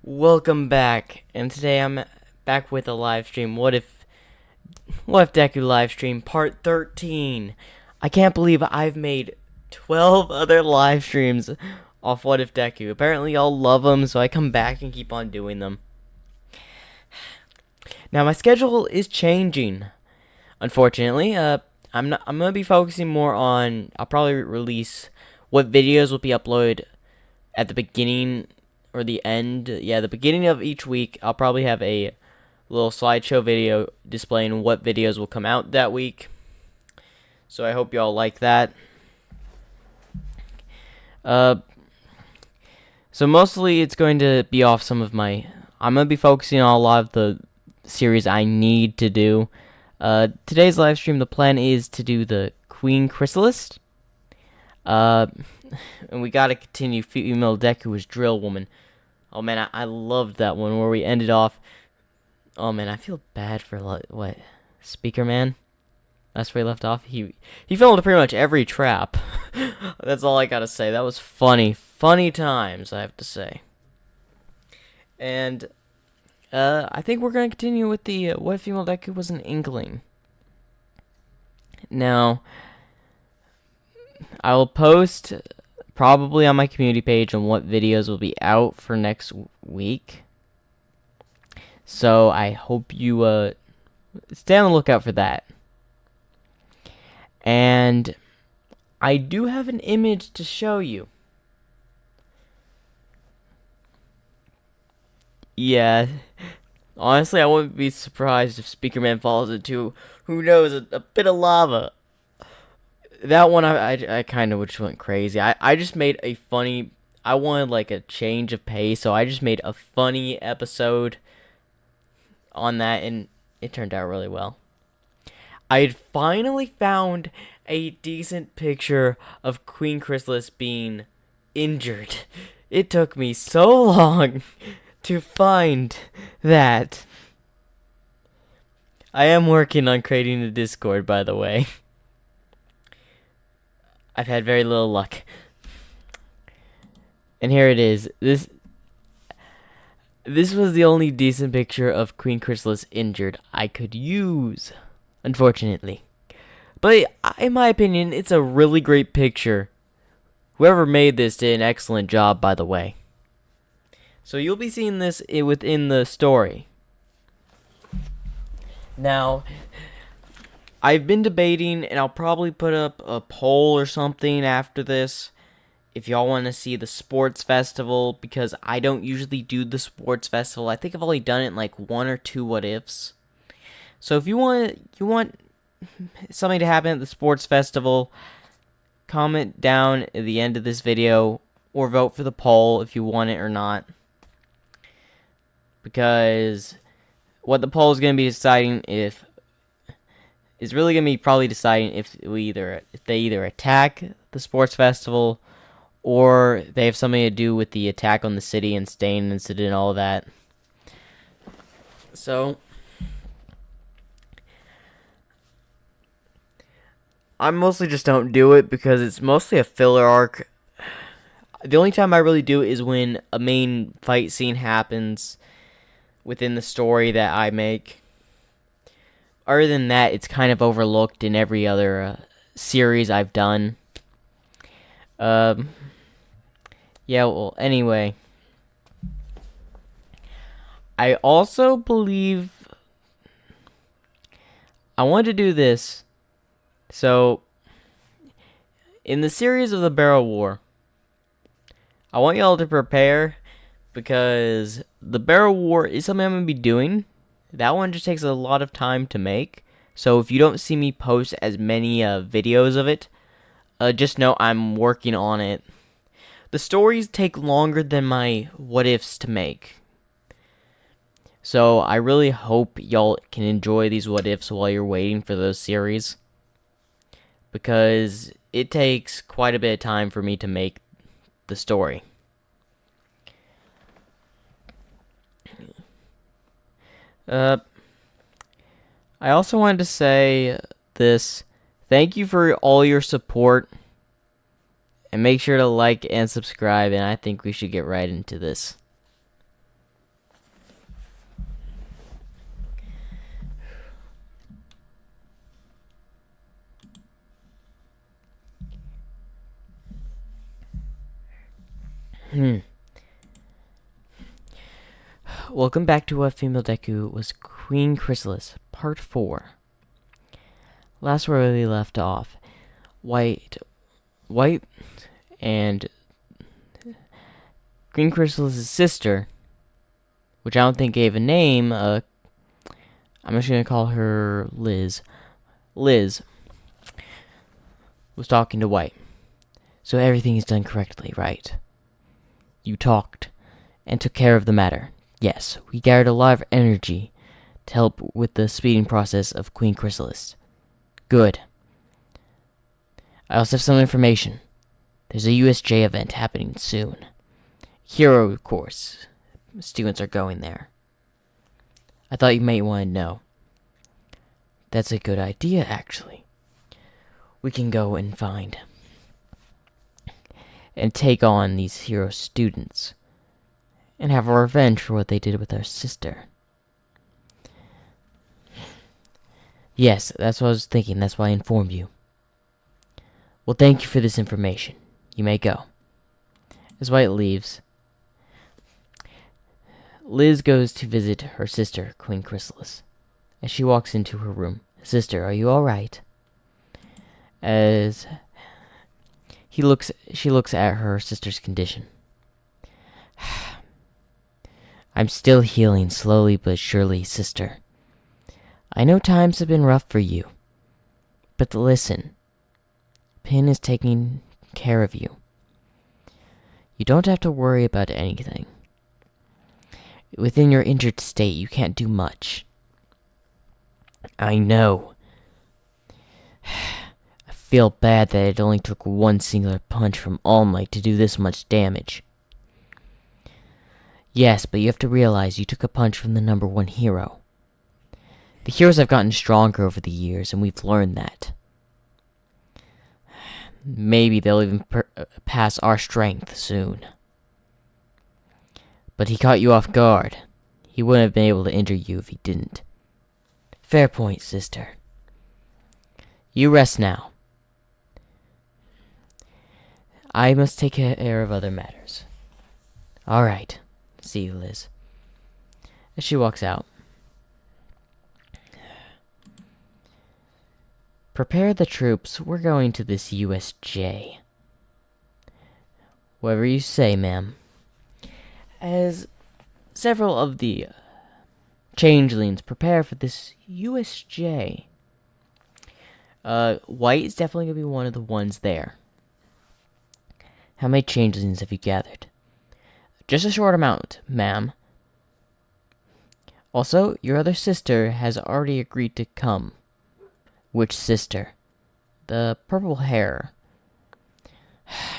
Welcome back, and today I'm back with a live stream. What if Deku live stream part 13? I can't believe I've made 12 other live streams off What If Deku. Apparently y'all love them, so I come back and keep on doing them. Now my schedule is changing. Unfortunately, I'm gonna be focusing more on. I'll probably release what videos will be uploaded at the beginning or the end. Yeah, the beginning of each week. I'll probably have a little slideshow video displaying what videos will come out that week. So I hope y'all like that. So mostly it's going to be off some of my. I'm gonna be focusing on a lot of the series I need to do. Today's live stream, the plan is to do the Queen Chrysalis. And we gotta continue female Deku as Drill Woman. Oh man, I loved that one where we ended off. Oh man, I feel bad for what Speaker Man. That's where he left off. He fell into pretty much every trap. That's all I gotta say. That was funny times, I have to say. And I think we're gonna continue with the what if female Deku was an Inkling. Now, I will post probably on my community page on what videos will be out for next week. So I hope you stay on the lookout for that. And I do have an image to show you. Yeah, honestly, I wouldn't be surprised if Speaker Man falls into, who knows, a bit of lava. That one, I kind of just went crazy. I just made a funny. I wanted like a change of pace, so I just made a funny episode on that, and it turned out really well. I had finally found a decent picture of Queen Chrysalis being injured. It took me so long to find that. I am working on creating a Discord, by the way. I've had very little luck. And here it is. This was the only decent picture of Queen Chrysalis injured I could use, unfortunately. But in my opinion, it's a really great picture. Whoever made this did an excellent job, by the way. So you'll be seeing this within the story. Now, I've been debating, and I'll probably put up a poll or something after this, if y'all want to see the sports festival, because I don't usually do the sports festival. I think I've only done it in like one or two what ifs. So if you want something to happen at the sports festival, comment down at the end of this video, or vote for the poll if you want it or not. Because what the poll is going to be deciding is really going to be probably deciding if they either attack the sports festival, or they have something to do with the attack on the city and Stain incident and all that. So I mostly just don't do it because it's mostly a filler arc. The only time I really do it is when a main fight scene happens within the story that I make. Other than that, it's kind of overlooked in every other series I've done. Yeah, well, anyway. I also believe I want to do this. So, in the series of the Barrel War, I want y'all to prepare, because the Barrel War is something I'm going to be doing. That one just takes a lot of time to make. So if you don't see me post as many videos of it, just know I'm working on it. The stories take longer than my what ifs to make. So I really hope y'all can enjoy these what ifs while you're waiting for those series, because it takes quite a bit of time for me to make the story. I also wanted to say this. Thank you for all your support. And make sure to like and subscribe, and I think we should get right into this. Welcome back to what female Deku was Queen Chrysalis, Part 4. Last where we left off, White and Queen Chrysalis' sister, which I don't think gave a name, I'm just gonna call her Liz. Liz was talking to White. So everything is done correctly, right? You talked and took care of the matter. Yes, we gathered a lot of energy to help with the speeding process of Queen Chrysalis. Good. I also have some information. There's a USJ event happening soon. Hero course. Students are going there. I thought you might want to know. That's a good idea, actually. We can go and find and take on these hero students and have our revenge for what they did with our sister. Yes, that's what I was thinking. That's why I informed you. Well, thank you for this information. You may go. As White leaves, Liz goes to visit her sister, Queen Chrysalis. As she walks into her room, "Sister, are you all right?" As she looks at her sister's condition. "I'm still healing slowly but surely, sister. I know times have been rough for you. But listen, Pin is taking care of you. You don't have to worry about anything. Within your injured state, you can't do much. I know. I feel bad that it only took one singular punch from All Might to do this much damage. Yes, but you have to realize you took a punch from the number one hero. The heroes have gotten stronger over the years, and we've learned that. Maybe they'll even pass our strength soon. But he caught you off guard. He wouldn't have been able to injure you if he didn't. Fair point, sister. You rest now. I must take care of other matters." "All right. See you, Liz." As she walks out. "Prepare the troops. We're going to this USJ." "Whatever you say, ma'am." As several of the changelings prepare for this USJ, White is definitely going to be one of the ones there. "How many changelings have you gathered?" "Just a short amount, ma'am. Also, your other sister has already agreed to come." "Which sister?" "The purple hair."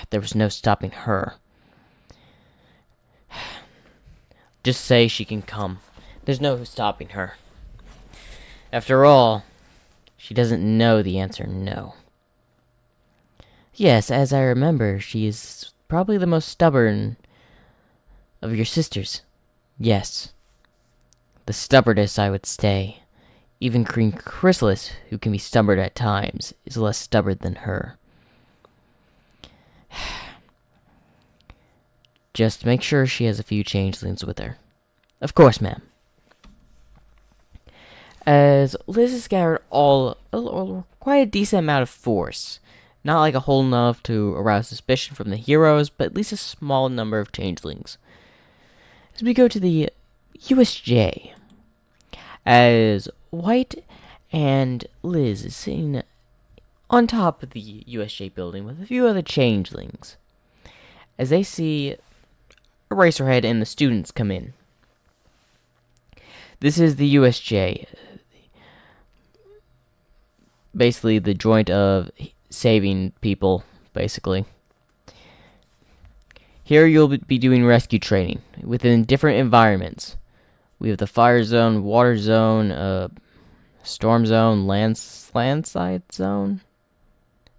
There was no stopping her. Just say she can come. There's no stopping her. After all, she doesn't know the answer no. "Yes, as I remember, she is probably the most stubborn of your sisters." "Yes. The stubbornest, I would say. Even Queen Chrysalis, who can be stubborn at times, is less stubborn than her. Just make sure she has a few changelings with her." "Of course, ma'am." As Liz has scattered quite a decent amount of force, not like a whole enough to arouse suspicion from the heroes, but at least a small number of changelings. As we go to the USJ, as White and Liz is sitting on top of the USJ building with a few other changelings, as they see Eraserhead and the students come in. This is the USJ, basically the joint of saving people, basically. Here you'll be doing rescue training within different environments. We have the fire zone, water zone, storm zone, landslide zone,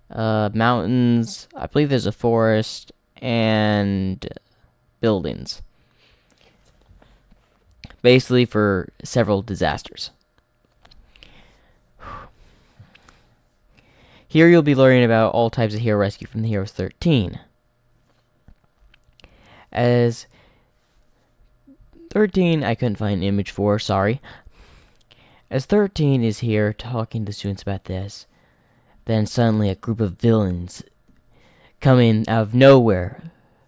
mountains, I believe there's a forest, and buildings. Basically for several disasters. Here you'll be learning about all types of hero rescue from the Heroes 13. As 13, I couldn't find an image for, sorry. As 13 is here talking to students about this, then suddenly a group of villains come in out of nowhere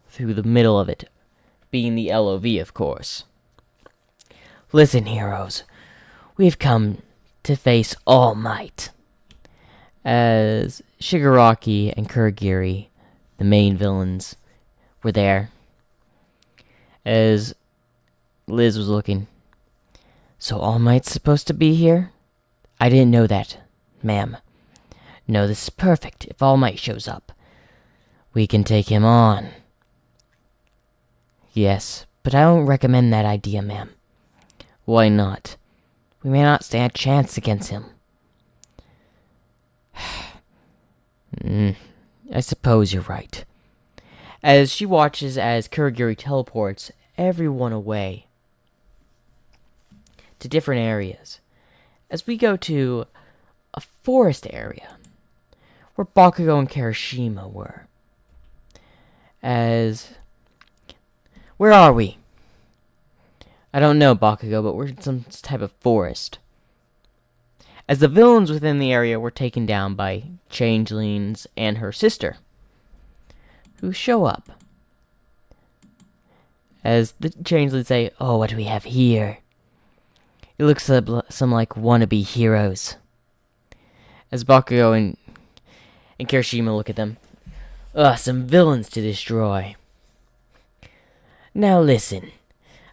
through the middle of it, being the LOV, of course. Listen, heroes, we've come to face All Might. As Shigaraki and Kurogiri, the main villains, were there. As Liz was looking. So All Might's supposed to be here? I didn't know that, ma'am. No, this is perfect. If All Might shows up, we can take him on. Yes, but I don't recommend that idea, ma'am. Why not? We may not stand a chance against him. I suppose you're right. As she watches as Kurogiri teleports everyone away to different areas. As we go to a forest area where Bakugo and Kirishima were. Where are we? I don't know, Bakugo, but we're in some type of forest. As the villains within the area were taken down by changelings and her sister, who show up. As the changelings say, oh, what do we have here? It looks some like wannabe heroes. As Bakugo and Kirishima look at them. Ugh, some villains to destroy. Now listen,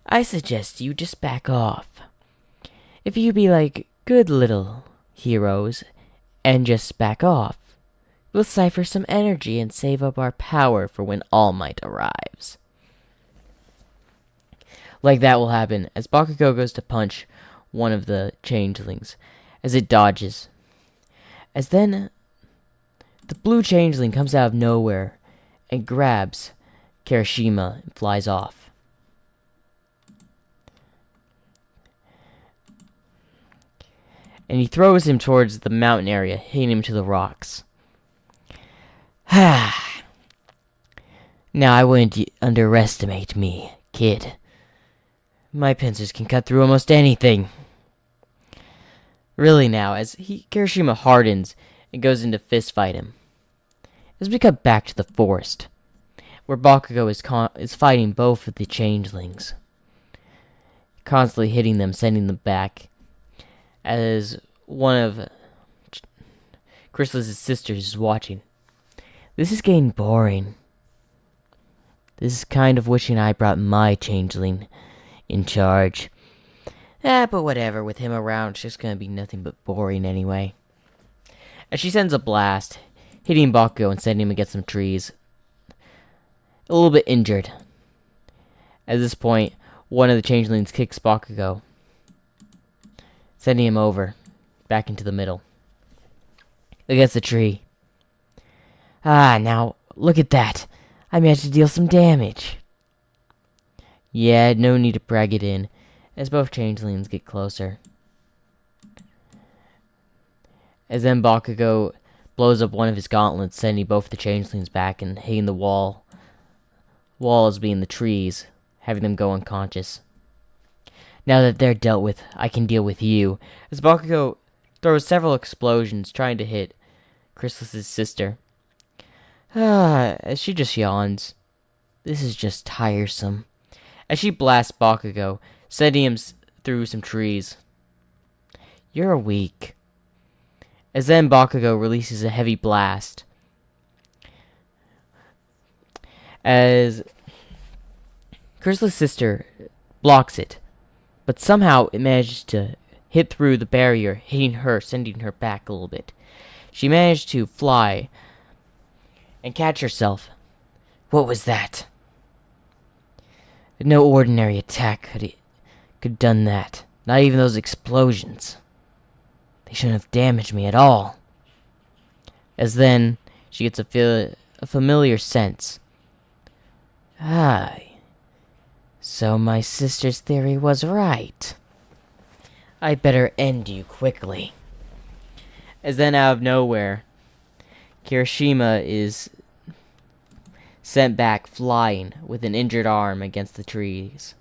I suggest you just back off. If you be like good little heroes and just back off, we'll cipher some energy and save up our power for when All Might arrives. Like that will happen as Bakugo goes to punch one of the changelings as it dodges. As then the blue changeling comes out of nowhere and grabs Kirishima and flies off. And he throws him towards the mountain area, hitting him to the rocks. Now I wouldn't underestimate me, kid. My pincers can cut through almost anything. Really now, as Kirishima hardens and goes into fist fight him. As we cut back to the forest, where Bakugo is fighting both of the changelings, constantly hitting them, sending them back, as one of Chrysalis's sisters is watching. This is getting boring. This is kind of wishing I brought my changeling in charge. But whatever, with him around, it's just gonna be nothing but boring anyway. As she sends a blast, hitting Bakugo and sending him against some trees. A little bit injured. At this point, one of the changelings kicks Bakugo, sending him over, back into the middle, against the tree. Now, look at that. I managed to deal some damage. Yeah, no need to brag it in, as both changelings get closer. As then Bakugo blows up one of his gauntlets, sending both the changelings back and hitting the walls being the trees, having them go unconscious. Now that they're dealt with, I can deal with you. As Bakugo throws several explosions trying to hit Chrysalis's sister. As she just yawns. This is just tiresome. As she blasts Bakugo, sending him through some trees. You're weak. As then Bakugo releases a heavy blast. As Chrysalis's sister blocks it, but somehow it manages to hit through the barrier, hitting her, sending her back a little bit. She managed to fly and catch herself. What was that? No ordinary attack could have done that. Not even those explosions. They shouldn't have damaged me at all. As then, she gets a familiar sense. So my sister's theory was right. I better end you quickly. As then out of nowhere, Kirishima is sent back flying with an injured arm against the trees.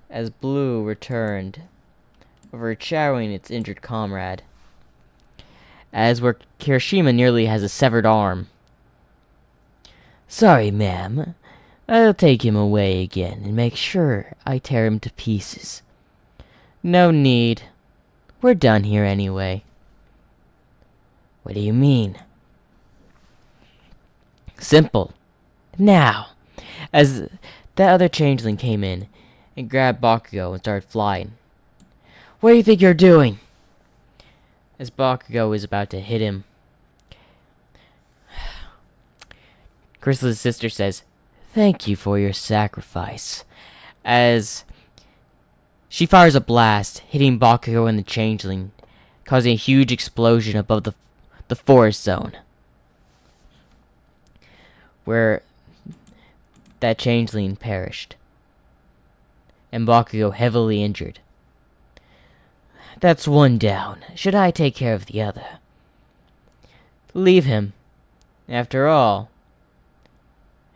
As Blue returned, overshadowing its injured comrade. As where Kirishima nearly has a severed arm. Sorry, ma'am. I'll take him away again and make sure I tear him to pieces. No need. We're done here anyway. What do you mean? Simple. Now, as that other changeling came in and grabbed Bakugo and started flying. What do you think you're doing? As Bakugo was about to hit him, Chrysalis' sister says, "Thank you for your sacrifice," as she fires a blast, hitting Bakugo and the changeling, causing a huge explosion above the forest zone, where that changeling perished, and Bakugo heavily injured. That's one down. Should I take care of the other? Leave him. After all,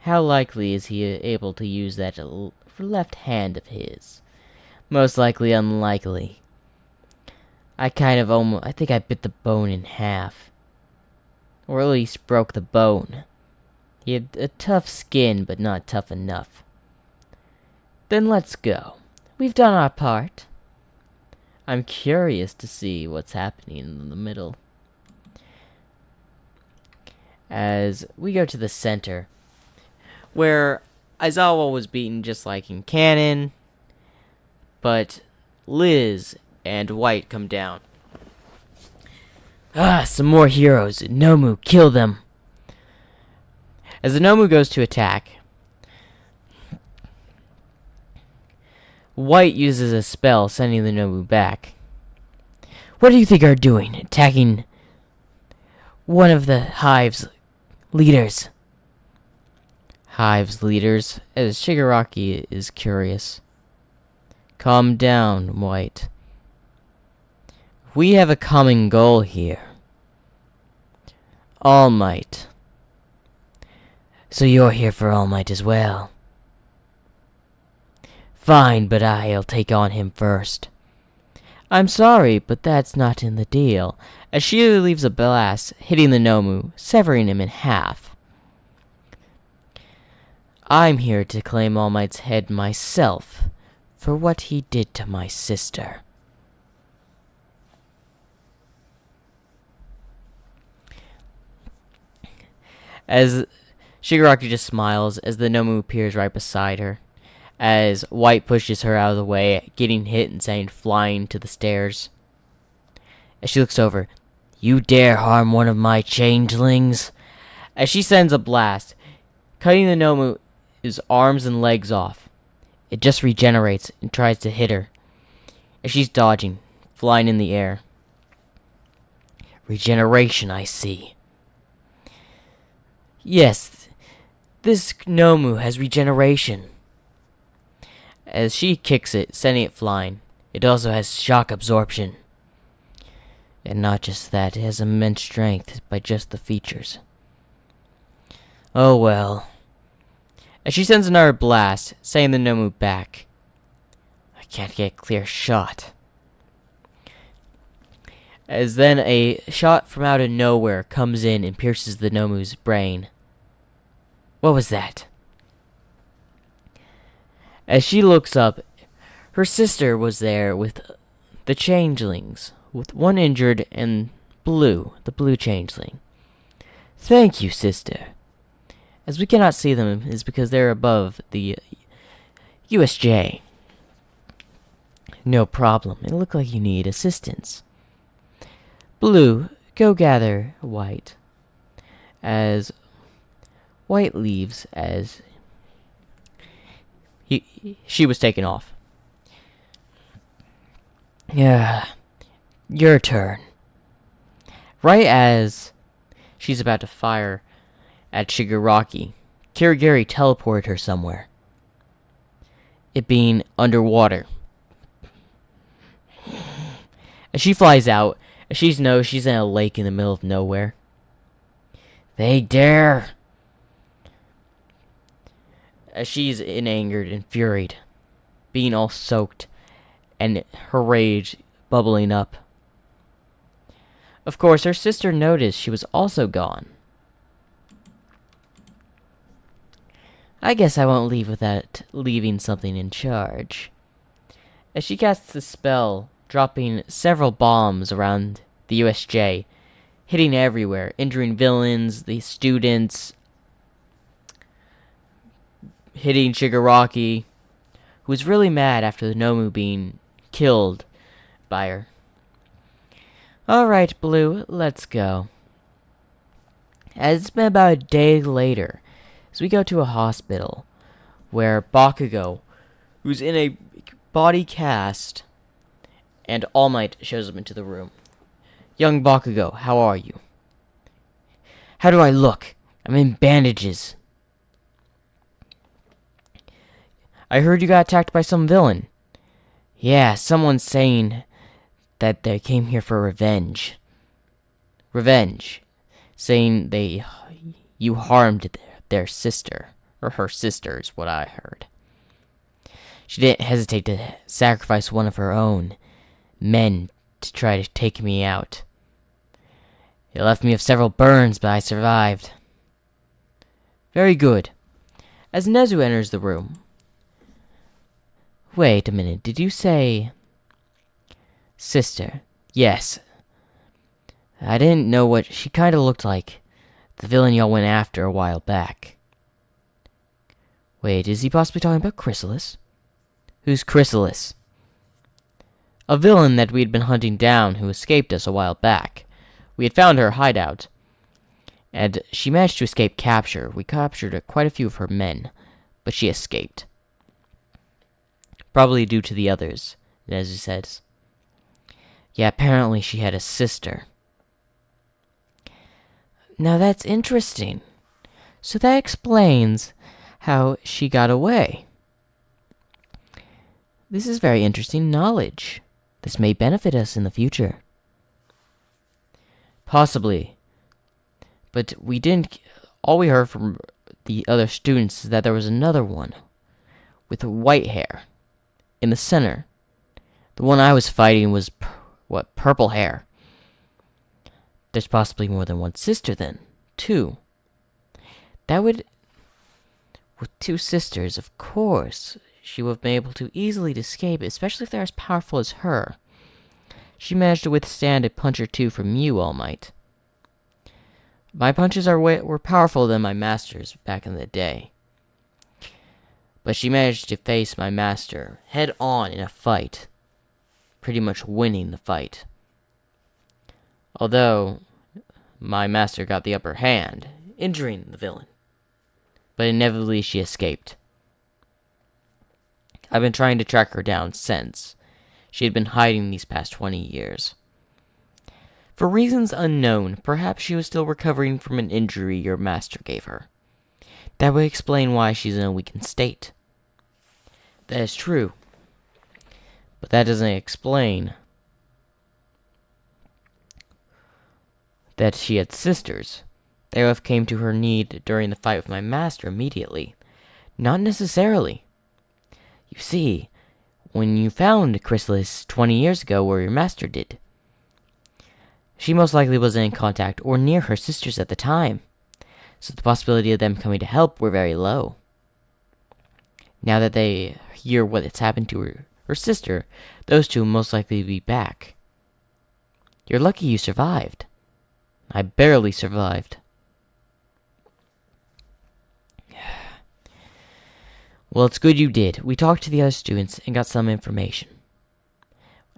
how likely is he able to use that left hand of his? Most likely unlikely. I think I bit the bone in half. Or at least broke the bone. He had a tough skin, but not tough enough. Then let's go. We've done our part. I'm curious to see what's happening in the middle. As we go to the center, where Aizawa was beaten just like in canon, but Liz and White come down. Some more heroes. Nomu, kill them. As the Nomu goes to attack, White uses a spell, sending the Nomu back. What do you think are doing? Attacking one of the Hive's leaders. Hive's leaders, as Shigaraki is curious. Calm down, White. We have a common goal here. All Might. So you're here for All Might as well. Fine, but I'll take on him first. I'm sorry, but that's not in the deal. As she leaves a blast, hitting the Nomu, severing him in half. I'm here to claim All Might's head myself for what he did to my sister. As Shigaraki just smiles as the Nomu appears right beside her, as White pushes her out of the way, getting hit and sending flying to the stairs. As she looks over, you dare harm one of my changelings? As she sends a blast, cutting the Nomu's arms and legs off. It just regenerates and tries to hit her, as she's dodging, flying in the air. Regeneration, I see. Yes, this Nomu has regeneration. As she kicks it, sending it flying. It also has shock absorption. And not just that, it has immense strength by just the features. Oh well. As she sends another blast, sending the Nomu back. I can't get a clear shot. As then a shot from out of nowhere comes in and pierces the Nomu's brain. What was that? As she looks up, her sister was there with the changelings, with one injured and Blue, the blue changeling. Thank you, sister. As we cannot see them is because they're above the USJ. No problem. It looked like you need assistance. Blue, go gather White. As White leaves as she was taken off. Yeah, your turn. Right as she's about to fire at Shigaraki, Kirigiri teleported her somewhere. It being underwater. As she flies out, as she knows she's in a lake in the middle of nowhere. They dare! As she's angered and infuriated, being all soaked, and her rage bubbling up. Of course, her sister noticed she was also gone. I guess I won't leave without leaving something in charge. As she casts the spell, dropping several bombs around the USJ, hitting everywhere, injuring villains, the students, hitting Shigaraki, who was really mad after the Nomu being killed by her. Alright, Blue, let's go. As it's been about a day later, as we go to a hospital, where Bakugo, who's in a body cast, and All Might shows him into the room. Young Bakugo, how are you? How do I look? I'm in bandages. I heard you got attacked by some villain. Yeah, someone's saying that they came here for revenge. Revenge. Saying you harmed their sister. Or her sister is what I heard. She didn't hesitate to sacrifice one of her own men to try to take me out. It left me with several burns, but I survived. Very good. As Nezu enters the room. Wait a minute, did you say... Sister? Yes. I didn't know what she kind of looked like. The villain y'all went after a while back. Wait, is he possibly talking about Chrysalis? Who's Chrysalis? A villain that we had been hunting down who escaped us a while back. We had found her hideout, and she managed to escape capture. We captured quite a few of her men, but she escaped. Probably due to the others, Nezu says. Yeah, apparently she had a sister. Now that's interesting. So that explains how she got away. This is very interesting knowledge. This may benefit us in the future. Possibly. But we didn't... All we heard from the other students is that there was another one with white hair in the center. The one I was fighting was, purple hair. There's possibly more than one sister then. Two. That would... With two sisters, of course, she would have been able to easily escape, especially if they're as powerful as her. She managed to withstand a punch or two from you, All Might. My punches were powerful than my master's back in the day. But she managed to face my master head on in a fight, pretty much winning the fight. Although, my master got the upper hand, injuring the villain. But inevitably she escaped. I've been trying to track her down since. She had been hiding these past 20 years. For reasons unknown, perhaps she was still recovering from an injury your master gave her. That would explain why she's in a weakened state. That is true. But that doesn't explain that she had sisters. They would have came to her need during the fight with my master immediately. Not necessarily. You see, when you found Chrysalis 20 years ago where your master did, she most likely wasn't in contact or near her sisters at the time, so the possibility of them coming to help were very low. Now that they hear what has happened to her sister, those two will most likely be back. You're lucky you survived. I barely survived. Well, it's good you did. We talked to the other students and got some information.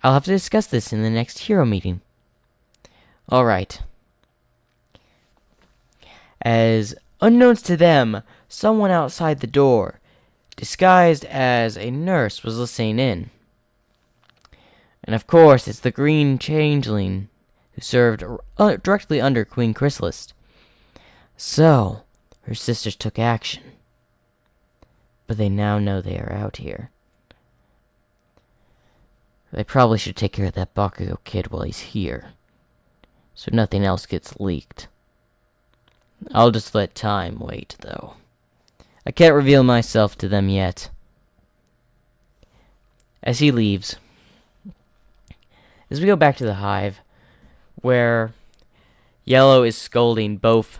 I'll have to discuss this in the next hero meeting. Alright. As unknowns to them, someone outside the door, disguised as a nurse, was listening in. And of course, it's the green changeling who served directly under Queen Chrysalis. So, her sisters took action. But they now know they are out here. They probably should take care of that Bakugo kid while he's here, so nothing else gets leaked. I'll just let time wait, though. I can't reveal myself to them yet. As he leaves, as we go back to the hive, where Yellow is scolding both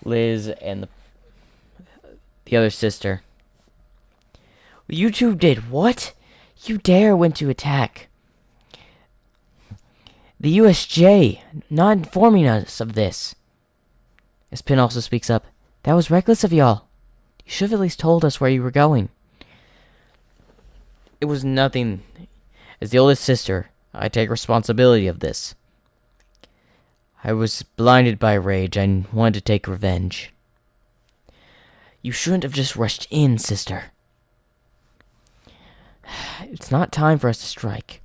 Liz and the other sister. You two did what? You dare went to attack the USJ, not informing us of this. As Pin also speaks up, that was reckless of y'all. You should have at least told us where you were going. It was nothing. As the oldest sister, I take responsibility of this. I was blinded by rage and wanted to take revenge. You shouldn't have just rushed in, sister. It's not time for us to strike.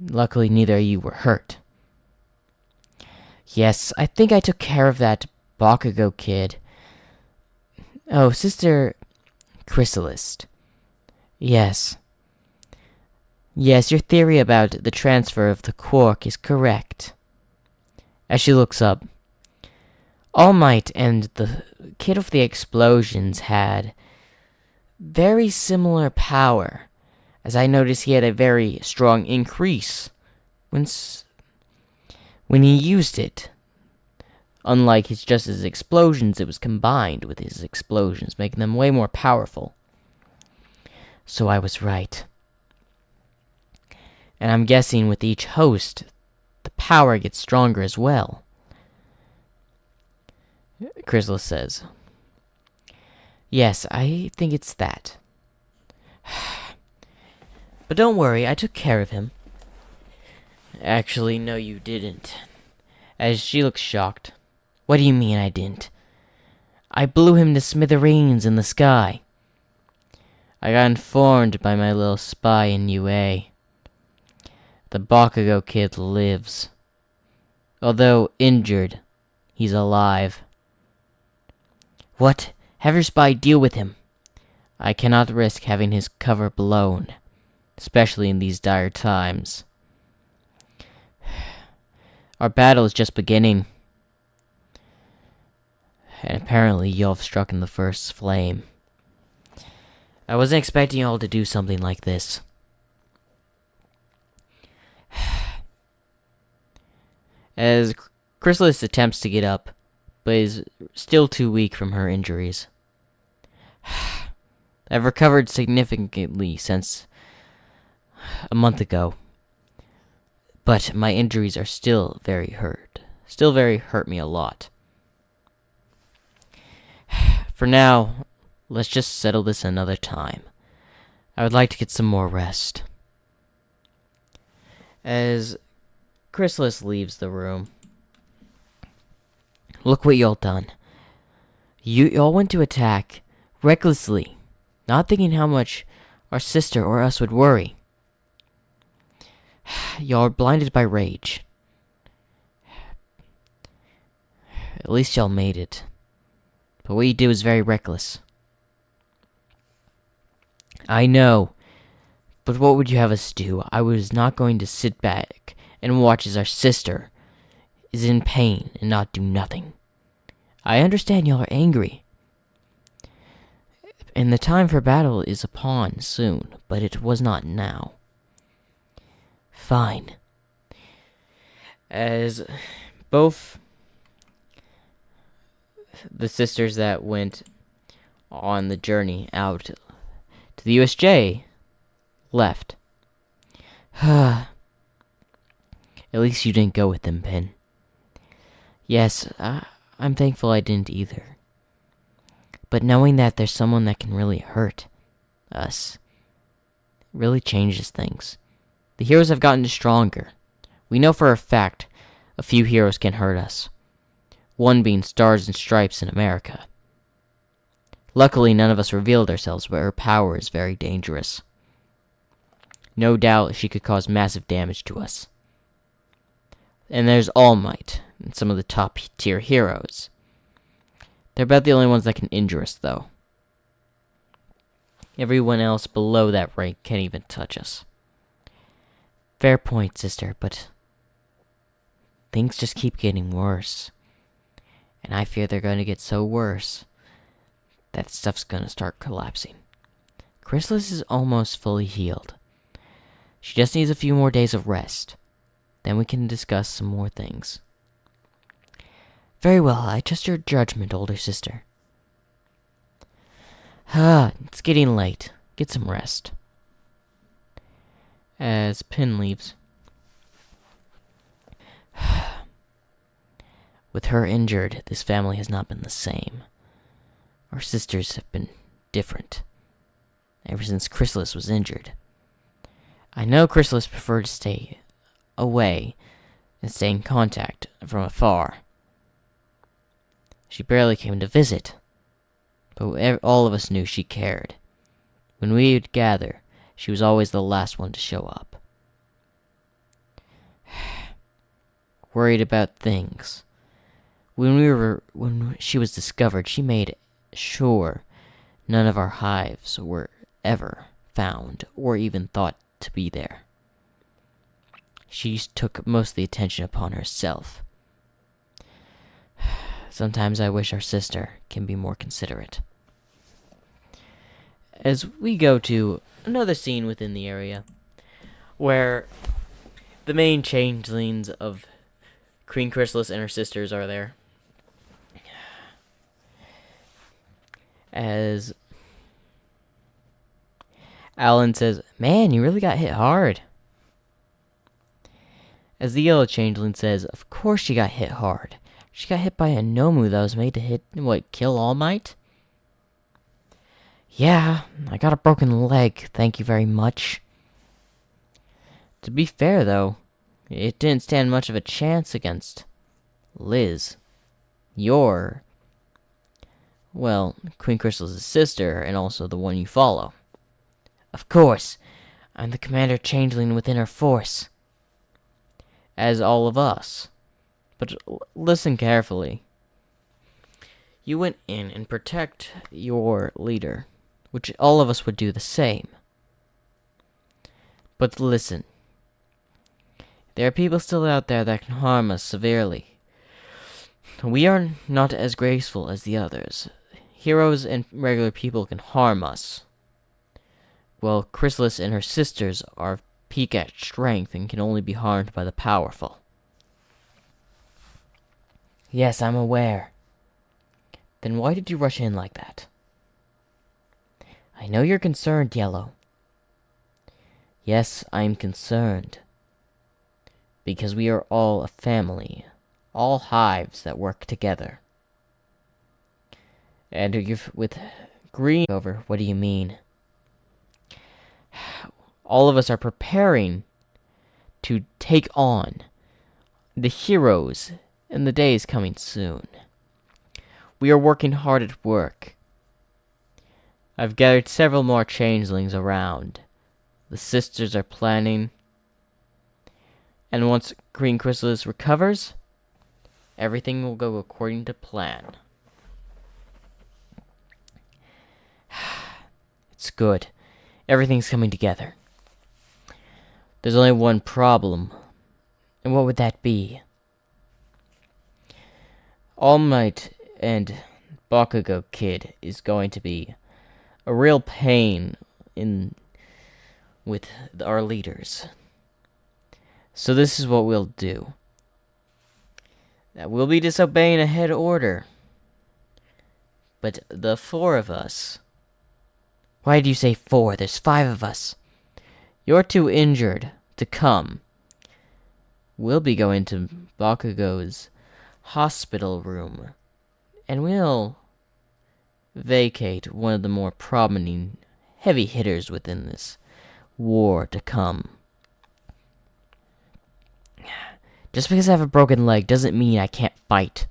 Luckily, neither of you were hurt. Yes, I think I took care of that Bakugo kid. Oh, Sister Chrysalis. Yes. Yes, your theory about the transfer of the quark is correct. As she looks up, All Might and the kid of the explosions had very similar power, as I noticed he had a very strong increase when he used it. Unlike his explosions, it was combined with his explosions, making them way more powerful. So I was right. And I'm guessing with each host, the power gets stronger as well. Chrysalis says, Yes, I think it's that. But don't worry, I took care of him. Actually, no, you didn't. As she looks shocked. What do you mean I didn't? I blew him to smithereens in the sky. I got informed by my little spy in UA. The Bakugo kid lives. Although injured, he's alive. What? Have your spy deal with him. I cannot risk having his cover blown, especially in these dire times. Our battle is just beginning. And apparently y'all have struck in the first flame. I wasn't expecting y'all to do something like this. As Chrysalis attempts to get up, but is still too weak from her injuries. I've recovered significantly since a month ago, but my injuries are still very hurt. Hurt me a lot. For now, let's just settle this another time. I would like to get some more rest. As Chrysalis leaves the room, look what y'all done. Y'all went to attack recklessly, not thinking how much our sister or us would worry. Y'all are blinded by rage. At least y'all made it. But what you did was very reckless. I know. But what would you have us do? I was not going to sit back and watch as our sister is in pain and not do nothing. I understand y'all are angry. And the time for battle is upon soon, but it was not now. Fine. As both the sisters that went on the journey out to the USJ left. At least you didn't go with them, Pin. Yes, I'm thankful I didn't either. But knowing that there's someone that can really hurt us really changes things. The heroes have gotten stronger. We know for a fact a few heroes can hurt us. One being Stars and Stripes in America. Luckily, none of us revealed ourselves, but her power is very dangerous. No doubt she could cause massive damage to us. And there's All Might, and some of the top tier heroes. They're about the only ones that can injure us, though. Everyone else below that rank can't even touch us. Fair point, sister, but things just keep getting worse. And I fear they're going to get so worse that stuff's going to start collapsing. Chrysalis is almost fully healed. She just needs a few more days of rest. Then we can discuss some more things. Very well, I trust your judgment, older sister. It's getting late. Get some rest. As Pin leaves. With her injured, this family has not been the same. Our sisters have been different. Ever since Chrysalis was injured. I know Chrysalis preferred to stay away and stay in contact from afar. She barely came to visit, but all of us knew she cared. When we would gather, she was always the last one to show up. Worried about things. When she was discovered, she made sure none of our hives were ever found or even thought to be there. She took most of the attention upon herself. Sometimes I wish our sister can be more considerate. As we go to another scene within the area, where the main changelings of Queen Chrysalis and her sisters are there. As Alan says, "Man, you really got hit hard." As the yellow changeling says, "Of course she got hit hard. She got hit by a Nomu that was made to kill All Might?" "Yeah, I got a broken leg, thank you very much." To be fair, though, it didn't stand much of a chance against Liz. Queen Crystal's sister, and also the one you follow. "Of course, I'm the commander changeling within her force. As all of us. But listen carefully. You went in and protect your leader, which all of us would do the same. But listen. There are people still out there that can harm us severely. We are not as graceful as the others. Heroes and regular people can harm us. Well, Chrysalis and her sisters are peak at strength and can only be harmed by the powerful." "Yes, I'm aware." "Then why did you rush in like that?" "I know you're concerned, Yellow." "Yes, I'm concerned. Because we are all a family. All hives that work together." "And with green over, what do you mean?" "All of us are preparing to take on the heroes in the days coming soon. We are working hard at work. I've gathered several more changelings around. The sisters are planning. And once Queen Chrysalis recovers, everything will go according to plan." "It's good. Everything's coming together. There's only one problem. And what would that be?" All Might and Bakugo Kid is going to be a real pain with our leaders. So this is what we'll do. We'll be disobeying a head order. But the four of us... "Why do you say four? There's 5 of us." "You're too injured to come. We'll be going to Bakugo's hospital room, and we'll vacate one of the more prominent heavy hitters within this war to come. Just because I have a broken leg doesn't mean I can't fight.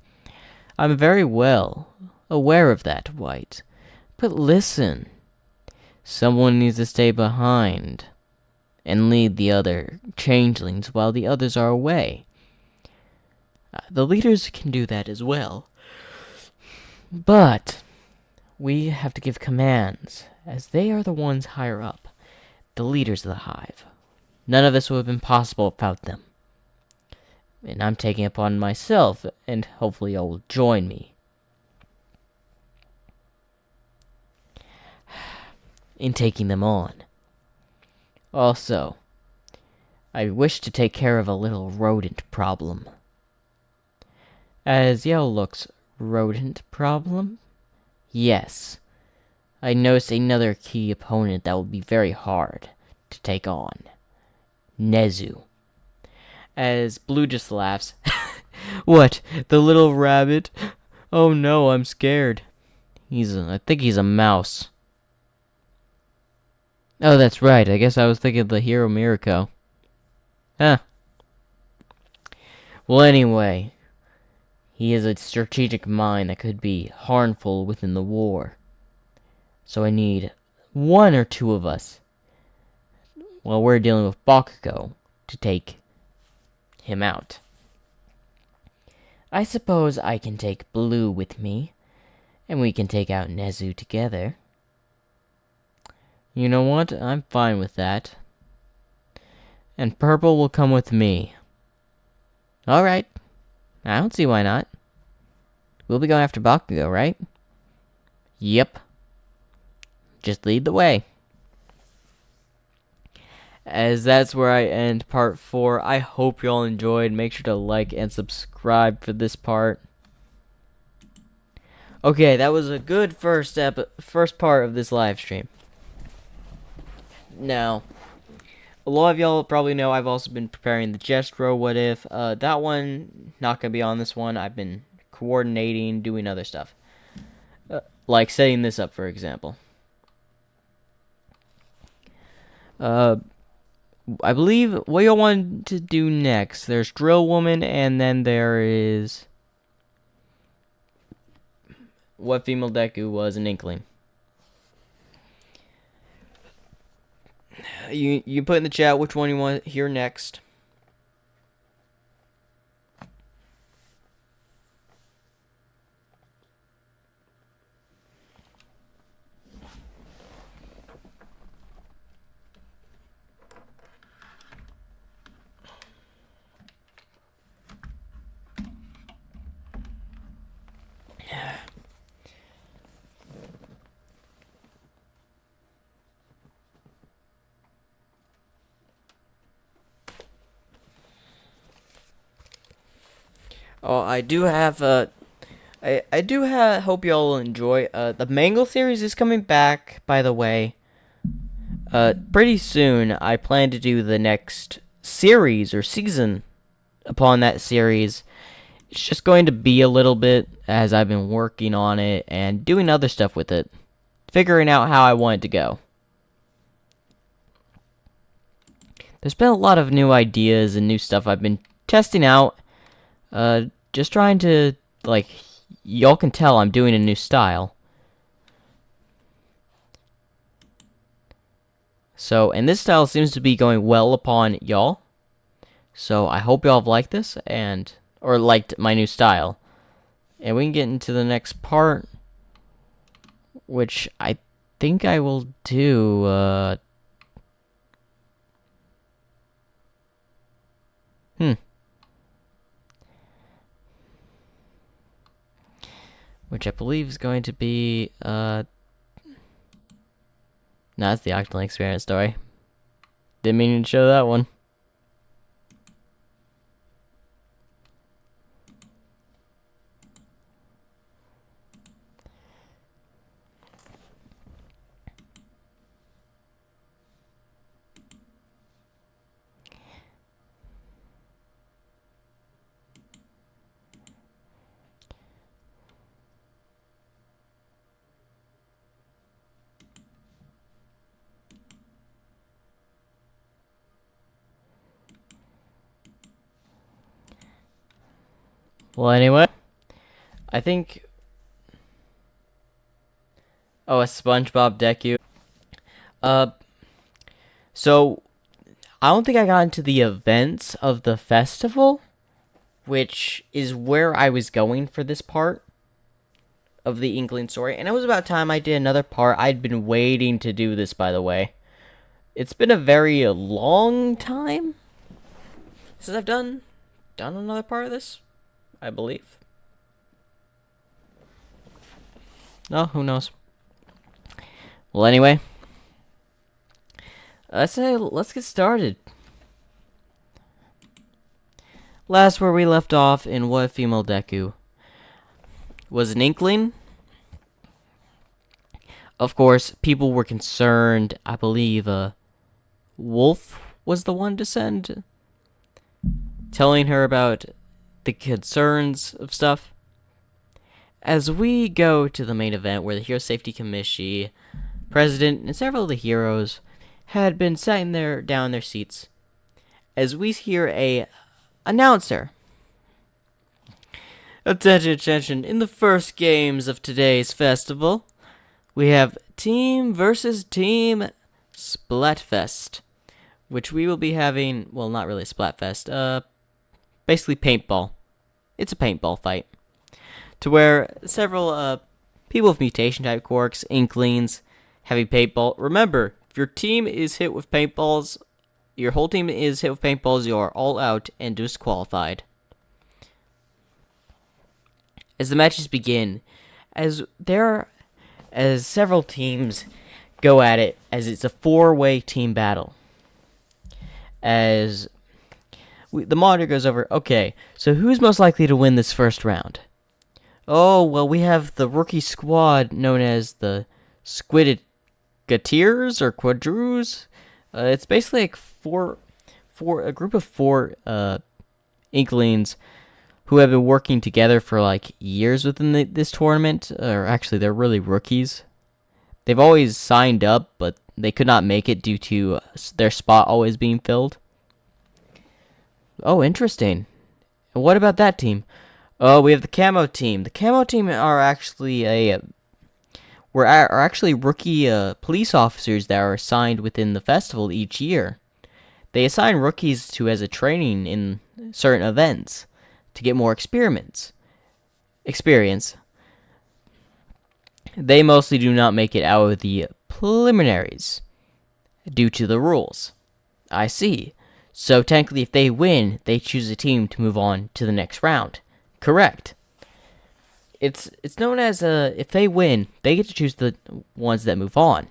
I'm very well aware of that, White. But listen, someone needs to stay behind and lead the other changelings while the others are away. The leaders can do that as well. But we have to give commands, as they are the ones higher up, the leaders of the hive. None of this would have been possible without them. And I'm taking it upon myself, and hopefully y'all will join me in taking them on. Also, I wish to take care of a little rodent problem. As y'all looks, rodent problem? Yes. I noticed another key opponent that will be very hard to take on. Nezu. As Blue just laughs. What? The little rabbit? Oh no, I'm scared. I think he's a mouse. Oh, that's right. I guess I was thinking of the hero Mirako. Huh. Well, anyway, he is a strategic mind that could be harmful within the war. So I need one or two of us, while we're dealing with Bakugo, to take him out. I suppose I can take Blue with me, and we can take out Nezu together. You know what? I'm fine with that. And Purple will come with me. Alright. I don't see why not. We'll be going after Bakugo, right? Yep. Just lead the way. As that's where I end part 4. I hope you all enjoyed. Make sure to like and subscribe for this part. Okay, that was a good first part of this live stream. Now, a lot of y'all probably know I've also been preparing the Jestro What If. That one, not going to be on this one. I've been coordinating, doing other stuff. Like setting this up, for example. I believe what y'all want to do next. There's Drill Woman, and then there is what female Deku was an Inkling. You put in the chat which one you want to hear next. Oh, I do have hope y'all will enjoy. The Mangle series is coming back, by the way. Pretty soon. I plan to do the next series or season upon that series. It's just going to be a little bit as I've been working on it and doing other stuff with it, figuring out how I want it to go. There's been a lot of new ideas and new stuff I've been testing out. Just trying to, like, y'all can tell I'm doing a new style. So, and this style seems to be going well upon y'all. So, I hope y'all have liked this, or liked my new style. And we can get into the next part, which I think I will do, which I believe is going to be, no, it's the Octoling Experiment story. Didn't mean to show that one. Well, anyway, I think... Oh, a SpongeBob Deku. So, I don't think I got into the events of the festival, which is where I was going for this part of the Inkling story. And it was about time I did another part. I'd been waiting to do this, by the way. It's been a very long time since I've done done another part of this, I believe. No, who knows? Well, anyway, let's get started. Last where we left off in What Female Deku was an inkling. Of course, people were concerned. I believe Wolf was the one to send, telling her about the concerns of stuff. As we go to the main event where the Hero Safety Commission, President, and several of the heroes had been sitting there down in their seats, as we hear a announcer. Attention, attention, in the first games of today's festival, we have Team versus Team Splatfest, which we will be having, well, not really Splatfest, basically paintball. It's a paintball fight, to where several people with mutation type quirks, inklings, having paintball. Remember, if your team is hit with paintballs, your whole team is hit with paintballs, you are all out and disqualified. As the matches begin, as several teams go at it, as it's a 4-way team battle. As the monitor goes over, okay, so who's most likely to win this first round? Oh, well, we have the rookie squad known as the Squidgateers or Quadroos. It's basically like a group of four inklings who have been working together for like years within this tournament. Or actually, they're really rookies. They've always signed up, but they could not make it due to their spot always being filled. Oh, interesting. And what about that team? Oh, we have the Camo team. The Camo team are actually actually rookie police officers that are assigned within the festival each year. They assign rookies to as a training in certain events to get more experience. They mostly do not make it out of the preliminaries due to the rules. I see. So technically, if they win, they choose a team to move on to the next round. Correct. It's known as if they win, they get to choose the ones that move on.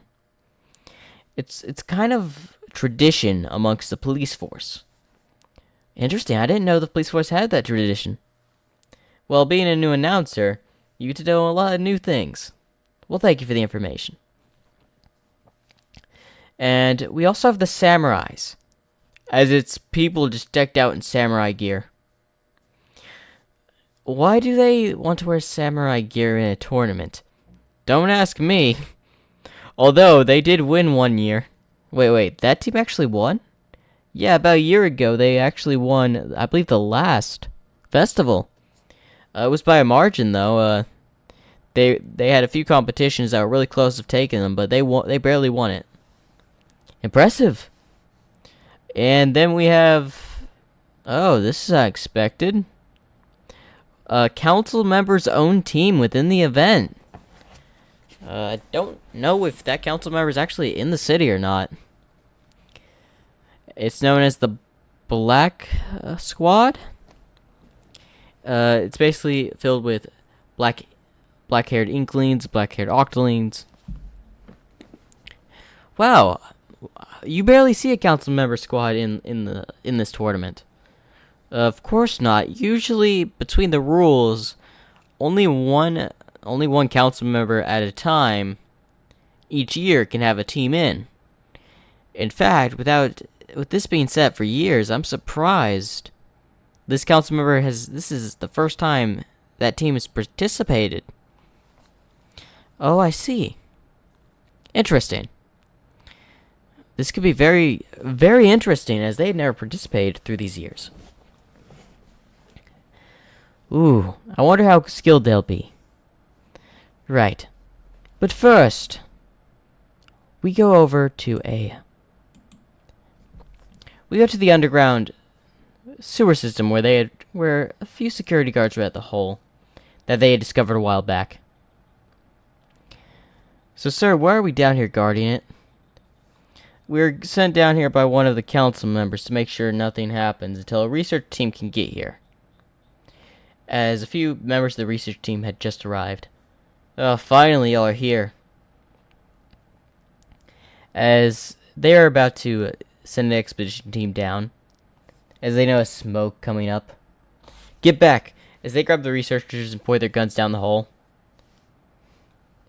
It's kind of tradition amongst the police force. Interesting. I didn't know the police force had that tradition. Well, being a new announcer, you get to know a lot of new things. Well, thank you for the information. And we also have the samurais, as it's people just decked out in samurai gear. Why do they want to wear samurai gear in a tournament? Don't ask me. Although, they did win one year. Wait, that team actually won? Yeah, about a year ago, they actually won, I believe, the last festival. It was by a margin, though. They had a few competitions that were really close to taking them, but they barely won it. Impressive. And then we have... Oh, this is unexpected. Council member's own team within the event. I don't know if that council member is actually in the city or not. It's known as the Black Squad. It's basically filled with black-haired inklings, black-haired octolings. Wow, you barely see a council member squad in this tournament. Of course not. Usually, between the rules, only one council member at a time each year can have a team in. In fact, with this being set for years, I'm surprised this council member this is the first time that team has participated. Oh, I see. Interesting. This could be very, very interesting, as they've never participated through these years. Ooh, I wonder how skilled they'll be. Right. But first, we go over to the underground sewer system where a few security guards were at the hole that they had discovered a while back. So, sir, why are we down here guarding it? We're sent down here by one of the council members to make sure nothing happens until a research team can get here. As a few members of the research team had just arrived. Oh, finally y'all are here. As they are about to send an expedition team down, as they notice smoke coming up. Get back! As they grab the researchers and point their guns down the hole.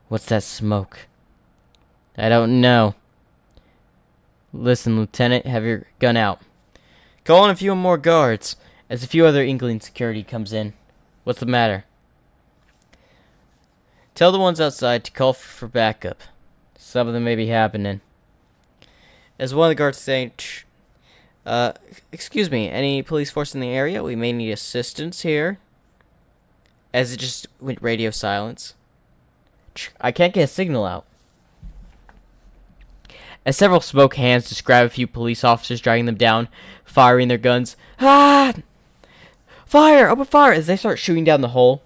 What's that smoke? I don't know. Listen, Lieutenant, have your gun out. Call in a few more guards, as a few other Inkling security comes in. What's the matter? Tell the ones outside to call for backup. Something may be happening. As one of the guards saying, excuse me, any police force in the area? We may need assistance here. As it just went radio silence. I can't get a signal out. As several smoke hands just grab a few police officers, dragging them down, firing their guns. Ah! Fire! Open fire! As they start shooting down the hole.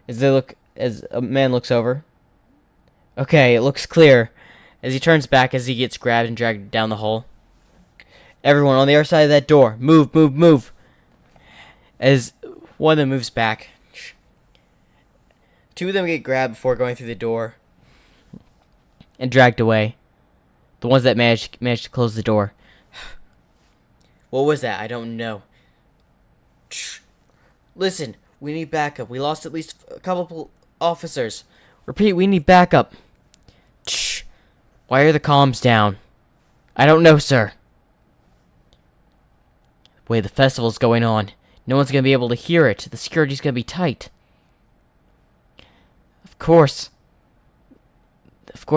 As a man looks over. Okay, it looks clear. As he turns back as he gets grabbed and dragged down the hole. Everyone on the other side of that door. Move, move, move. As one of them moves back. Two of them get grabbed before going through the door. And dragged away. The ones that managed to close the door. What was that? I don't know. Listen, we need backup. We lost at least a couple officers. Repeat, we need backup. Why are the comms down? I don't know, sir. The way the festival's going on, no one's going to be able to hear it. The security's going to be tight. Of course,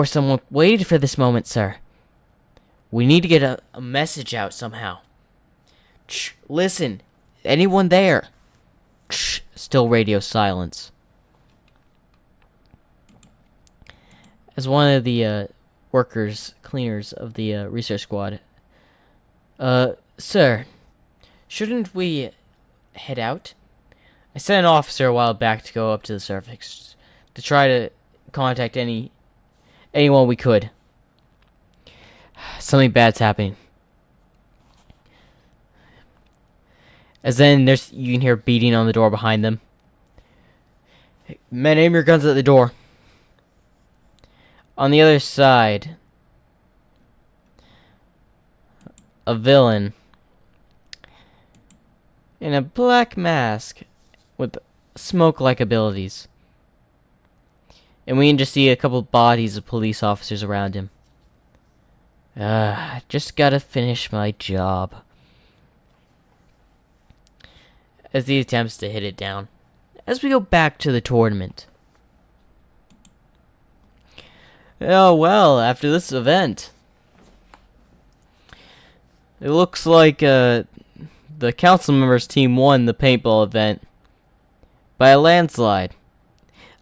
someone waited for this moment, sir. We need to get a message out somehow. Listen, anyone there? Still radio silence. As one of the cleaners of the research squad. Sir, shouldn't we head out? I sent an officer a while back to go up to the surface to try to contact anyone we could. Something bad's happening. As then you can hear beating on the door behind them. Men, aim your guns at the door. On the other side, a villain in a black mask with smoke-like abilities. And we can just see a couple bodies of police officers around him. Just gotta finish my job. As he attempts to hit it down. As we go back to the tournament. Oh well, after this event, it looks like the council members team won the paintball event by a landslide.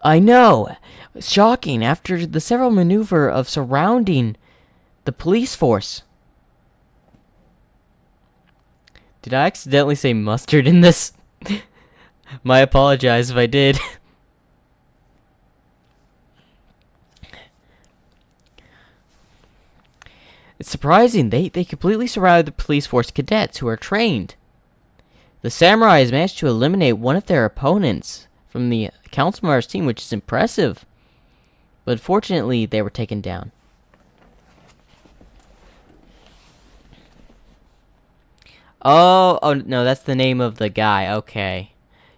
I know! Shocking after the several maneuver of surrounding the police force. Did I accidentally say mustard in this? I apologize if I did. It's surprising. They completely surrounded the police force cadets who are trained. The samurais managed to eliminate one of their opponents from the council members team, which is impressive. But fortunately, they were taken down. Oh no, that's the name of the guy. Okay.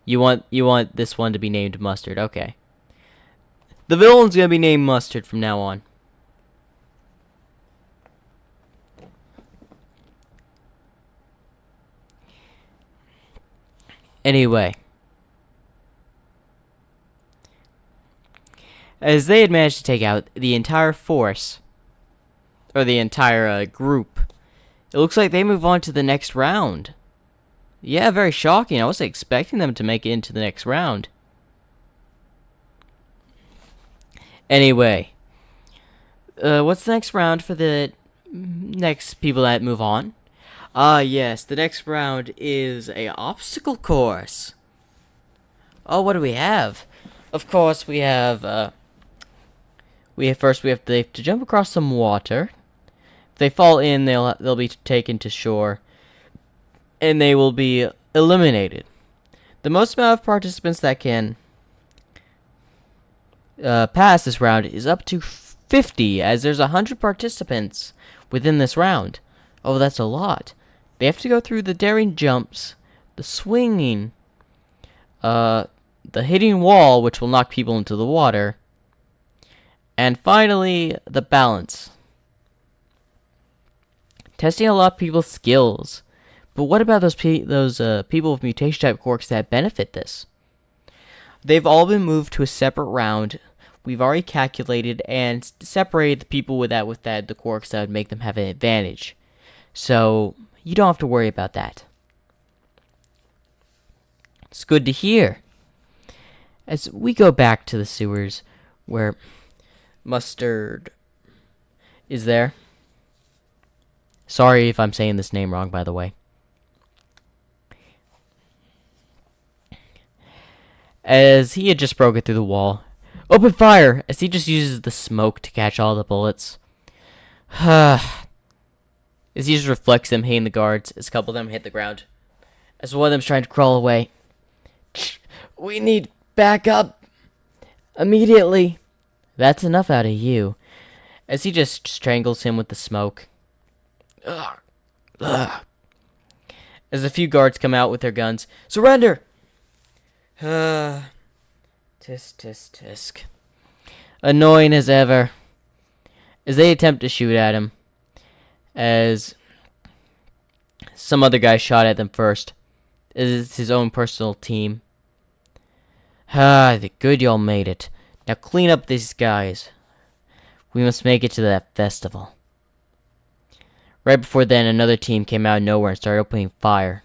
You want this one to be named Mustard. Okay. The villain's going to be named Mustard from now on. Anyway, as they had managed to take out the entire force, or the entire group, it looks like they move on to the next round. Yeah, very shocking. I wasn't expecting them to make it into the next round. Anyway, what's the next round for the next people that move on? Yes, the next round is a obstacle course. Oh, what do we have? Of course, we have they have to jump across some water. If they fall in, they'll be taken to shore, and they will be eliminated. The most amount of participants that can pass this round is up to 50, as there's 100 participants within this round. Oh, that's a lot. They have to go through the daring jumps, the swinging, the hitting wall, which will knock people into the water, and finally, the balance. Testing a lot of people's skills. But what about those people with mutation type quirks that benefit this? They've all been moved to a separate round. We've already calculated and separated the people with the quirks that would make them have an advantage. So you don't have to worry about that. It's good to hear. As we go back to the sewers where Mustard is there. Sorry if I'm saying this name wrong, by the way. As he had just broken through the wall. Open fire! As he just uses the smoke to catch all the bullets. As he just reflects them hitting the guards, as a couple of them hit the ground. As one of them's trying to crawl away. We need backup! Immediately! That's enough out of you. As he just strangles him with the smoke. Ugh. Ugh. As a few guards come out with their guns. Surrender! Tisk, tisk, tisk. Annoying as ever. As they attempt to shoot at him. As some other guy shot at them first. As it's his own personal team. The good y'all made it. Now clean up these guys. We must make it to that festival. Right before then, another team came out of nowhere and started opening fire.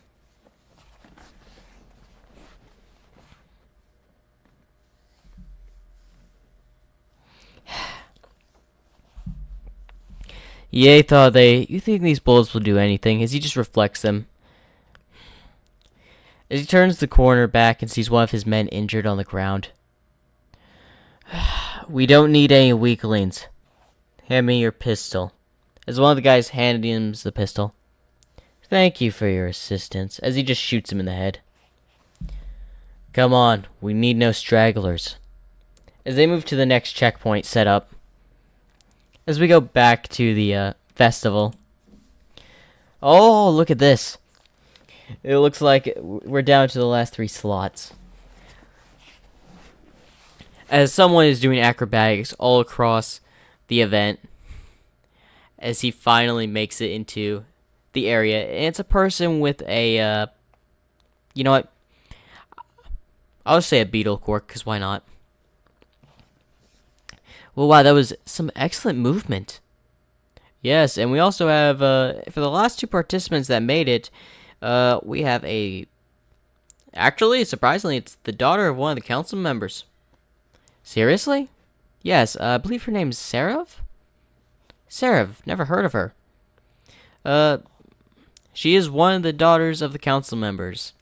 Yay thought you think these bullets will do anything, as he just reflects them. As he turns the corner back and sees one of his men injured on the ground. We don't need any weaklings. Hand me your pistol. As one of the guys handed him the pistol. Thank you for your assistance, as he just shoots him in the head. Come on, we need no stragglers. As they move to the next checkpoint set up. As we go back to the festival. Oh, look at this. It looks like we're down to the last 3 slots. As someone is doing acrobatics all across the event. As he finally makes it into the area. And it's a person with a, you know what? I'll just say a beetle quirk, because why not? Well, wow, that was some excellent movement. Yes, and we also have, for the last 2 participants that made it, we have actually, surprisingly, it's the daughter of one of the council members. Seriously? Yes, I believe her name's Sarav? Sarav, never heard of her. She is one of the daughters of the council members.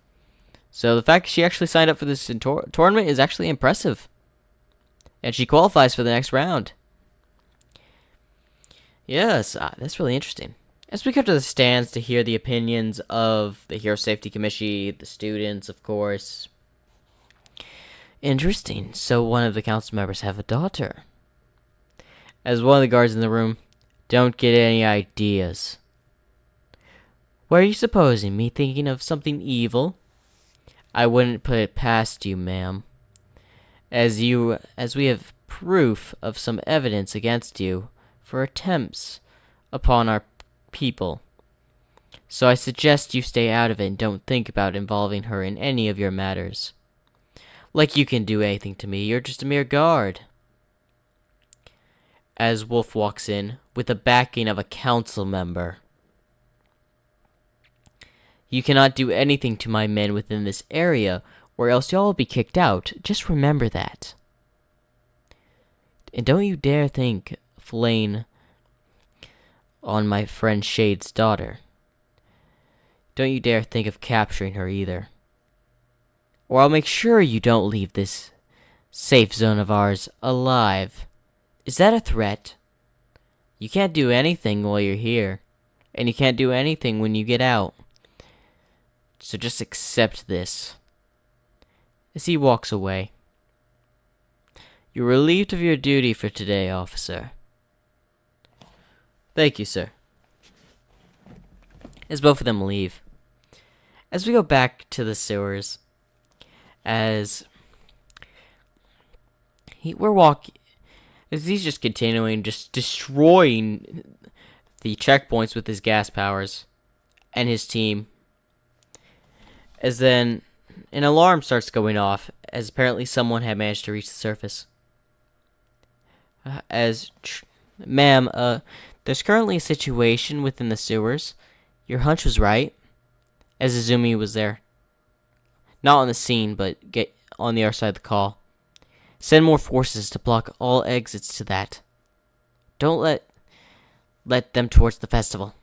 So the fact that she actually signed up for this tournament is actually impressive. And she qualifies for the next round. Yes, that's really interesting. As we come to the stands to hear the opinions of the Hero Safety Committee, the students, of course. Interesting. So one of the council members have a daughter. As one of the guards in the room, don't get any ideas. What are you supposing? Me thinking of something evil? I wouldn't put it past you, ma'am. As we have proof of some evidence against you for attempts upon our people. So I suggest you stay out of it and don't think about involving her in any of your matters. Like you can do anything to me, you're just a mere guard. As Wolf walks in, with the backing of a council member. You cannot do anything to my men within this area, or else y'all will be kicked out. Just remember that. And don't you dare think Flame on my friend Shade's daughter. Don't you dare think of capturing her either. Or I'll make sure you don't leave this safe zone of ours alive. Is that a threat? You can't do anything while you're here, and you can't do anything when you get out. So just accept this. As he walks away. You're relieved of your duty for today, officer. Thank you, sir. As both of them leave. As we go back to the sewers, as he's just continuing, just destroying the checkpoints with his gas powers and his team. As then an alarm starts going off, as apparently someone had managed to reach the surface. Ma'am, there's currently a situation within the sewers. Your hunch was right, as Izumi was there. Not on the scene, but get on the other side of the call. Send more forces to block all exits to that. Don't let them towards the festival.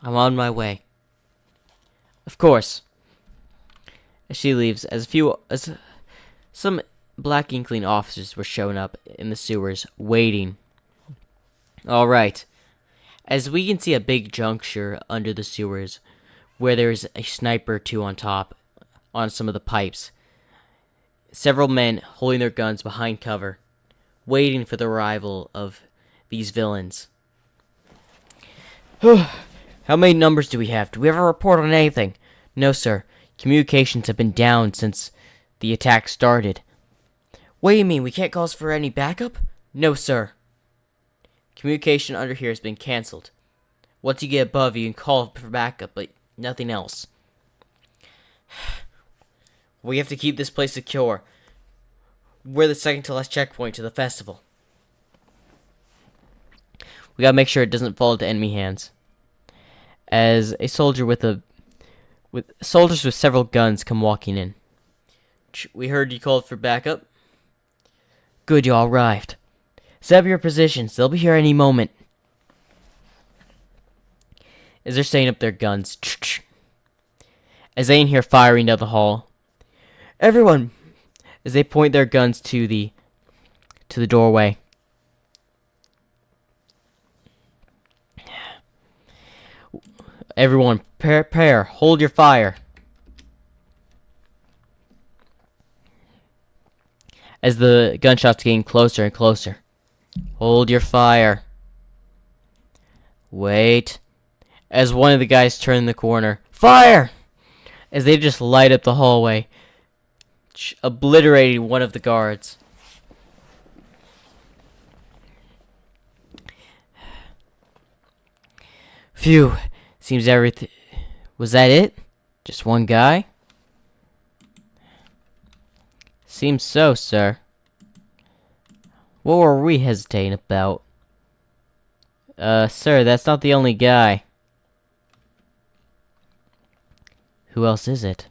I'm on my way. Of course. As she leaves, as some black Inkling officers were showing up in the sewers, waiting. All right. As we can see a big juncture under the sewers, where there's a sniper or two on top, on some of the pipes. Several men holding their guns behind cover, waiting for the arrival of these villains. How many numbers do we have? Do we have a report on anything? No, sir. Communications have been down since the attack started. What do you mean, we can't call for any backup? No, sir. Communication under here has been cancelled. Once you get above, you can call for backup, but nothing else. We have to keep this place secure. We're the second to last checkpoint to the festival. We gotta make sure it doesn't fall into enemy hands. As a soldier with soldiers with several guns come walking in. We heard you called for backup. Good, you all arrived. Set up your positions. They'll be here any moment. As they're setting up their guns. As they hear firing down the hall. Everyone! As they point their guns to the doorway. Everyone, prepare. Hold your fire. As the gunshots getting closer and closer. Hold your fire. Wait. As one of the guys turn the corner. Fire! As they just light up the hallway, obliterating one of the guards. Phew. Seems everything... Was that it? Just one guy? Seems so, sir. What were we hesitating about? Sir, that's not the only guy. Who else is it?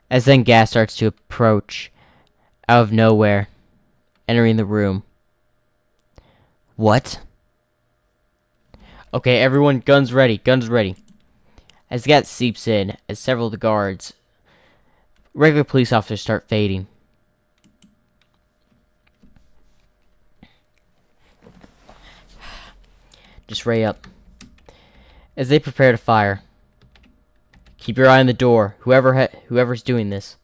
As then gas starts to approach out of nowhere, entering the room. What? Okay, everyone, guns ready, guns ready. As the gas seeps in, as several of the guards, regular police officers start fading. Just ready up. As they prepare to fire. Keep your eye on the door, whoever's doing this.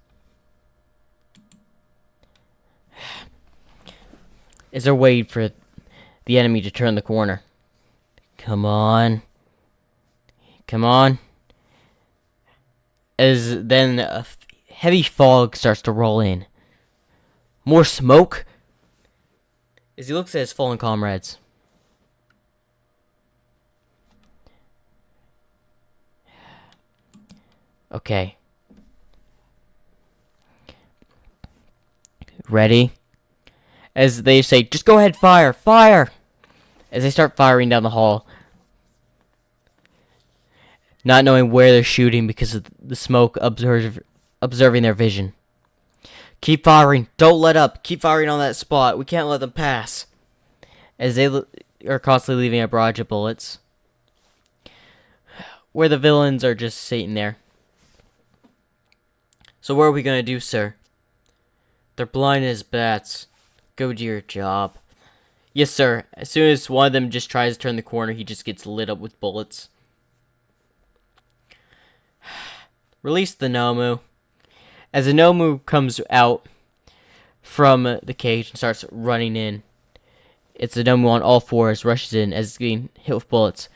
As they're waiting for the enemy to turn the corner. Come on. Come on. As then a heavy fog starts to roll in. More smoke. As he looks at his fallen comrades. Okay. Ready? As they say, just go ahead, fire, fire! As they start firing down the hall. Not knowing where they're shooting because of the smoke observing their vision. Keep firing, don't let up, keep firing on that spot, we can't let them pass. As they are constantly leaving a barrage of bullets. Where the villains are just sitting there. So what are we gonna do, sir? They're blind as bats. Go do your job. Yes, sir. As soon as one of them just tries to turn the corner, he just gets lit up with bullets. Release the Nomu. As the Nomu comes out from the cage and starts running in, it's the Nomu on all fours, rushes in as it's getting hit with bullets.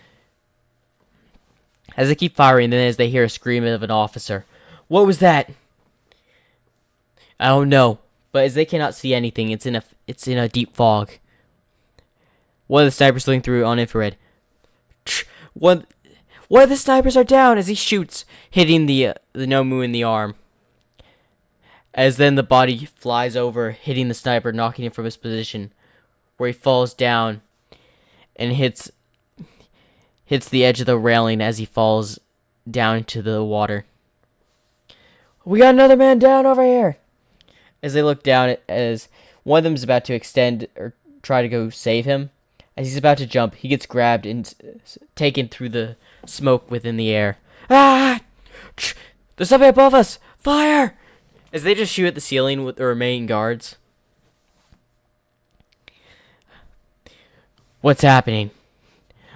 As they keep firing, then as they hear a scream of an officer. What was that? I don't know, but as they cannot see anything, it's in a deep fog. One of the snipers looking through on infrared. One of the snipers are down as he shoots, hitting the Nomu in the arm. As then the body flies over, hitting the sniper, knocking him from his position, where he falls down and hits the edge of the railing as he falls down into the water. We got another man down over here. As they look down, as one of them is about to extend or try to go save him, as he's about to jump, he gets grabbed and taken through the smoke within the air. Ah! There's something above us! Fire! As they just shoot at the ceiling with the remaining guards. What's happening?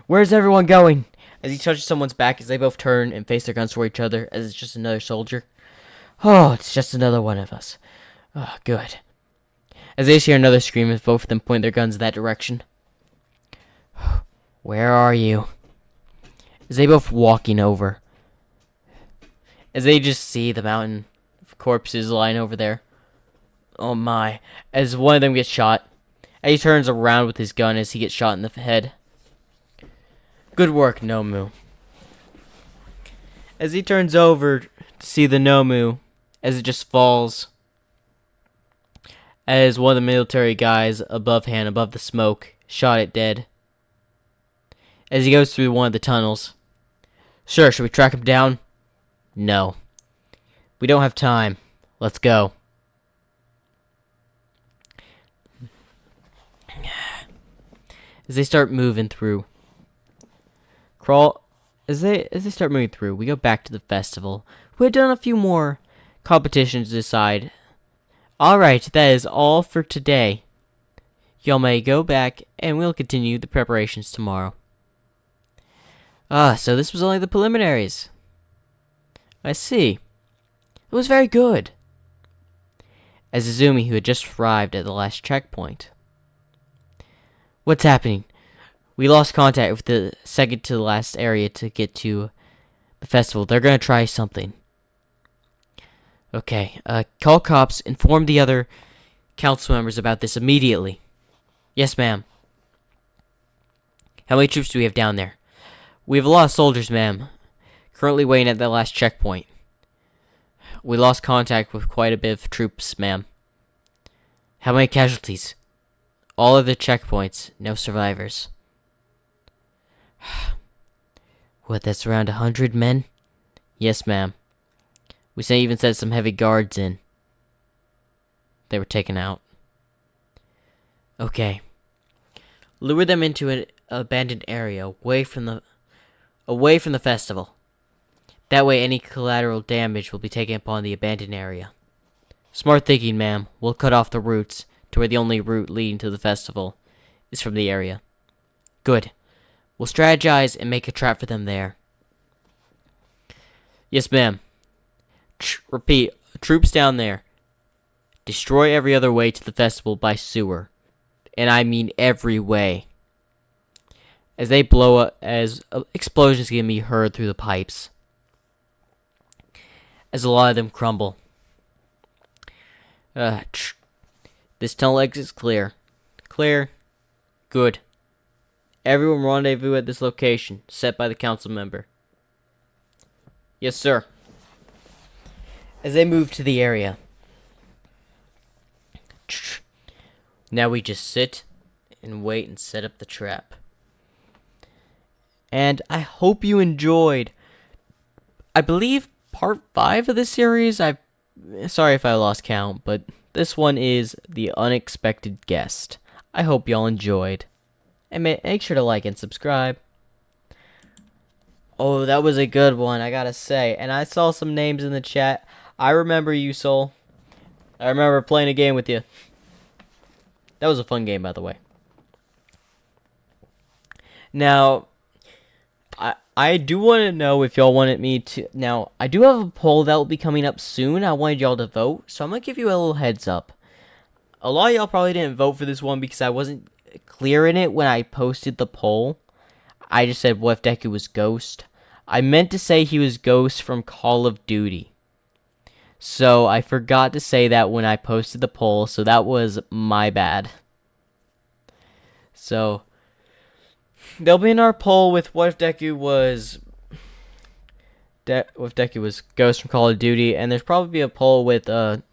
Where's everyone going? As he touches someone's back as they both turn and face their guns toward each other as it's just another soldier. Oh, it's just another one of us. Oh, good. As they hear another scream as both of them point their guns that direction. Where are you? As they both walking over. As they just see the mountain of corpses lying over there. Oh my. As one of them gets shot. And he turns around with his gun as he gets shot in the head. Good work, Nomu. As he turns over to see the Nomu, as it just falls, as one of the military guys above the smoke, shot it dead. As he goes through one of the tunnels. Sure, should we track him down? No. We don't have time. Let's go. As they start moving through. As they start moving through, we go back to the festival. We had done a few more competitions to decide. Alright, that is all for today. Y'all may go back and we'll continue the preparations tomorrow. So this was only the preliminaries. I see. It was very good. As Izumi, who had just arrived at the last checkpoint. What's happening? We lost contact with the second to the last area to get to the festival. They're gonna try something. Okay, call cops, inform the other council members about this immediately. Yes, ma'am. How many troops do we have down there? We have a lot of soldiers, ma'am. Currently waiting at the last checkpoint. We lost contact with quite a bit of troops, ma'am. How many casualties? All of the checkpoints, no survivors. What, that's around 100 men? Yes, ma'am. We even sent some heavy guards in. They were taken out. Okay. Lure them into an abandoned area away from the festival. That way any collateral damage will be taken upon the abandoned area. Smart thinking, ma'am. We'll cut off the routes to where the only route leading to the festival is from the area. Good. We'll strategize and make a trap for them there. Yes, ma'am. Repeat. Troops down there. Destroy every other way to the festival by sewer. And I mean every way. As they blow up, as explosions can be heard through the pipes. As a lot of them crumble. This tunnel exit is clear. Clear. Good. Everyone rendezvous at this location, set by the council member. Yes, sir. As they move to the area. Now we just sit and wait and set up the trap. And I hope you enjoyed, I believe, part 5 of this series. Sorry if I lost count, but this one is The Unexpected Guest. I hope y'all enjoyed. And make sure to like and subscribe. Oh, that was a good one, I gotta say. And I saw some names in the chat. I remember you, Soul. I remember playing a game with you. That was a fun game, by the way. Now, I do want to know if y'all wanted me to. Now, I do have a poll that will be coming up soon. I wanted y'all to vote, so I'm gonna give you a little heads up. A lot of y'all probably didn't vote for this one because I wasn't clear in it when I posted the poll. I just said, what if Deku was Ghost? I meant to say he was Ghost from Call of Duty. So I forgot to say that when I posted the poll, so that was my bad. So they'll be in our poll with what if Deku was Ghost from Call of Duty, and there's probably a poll with I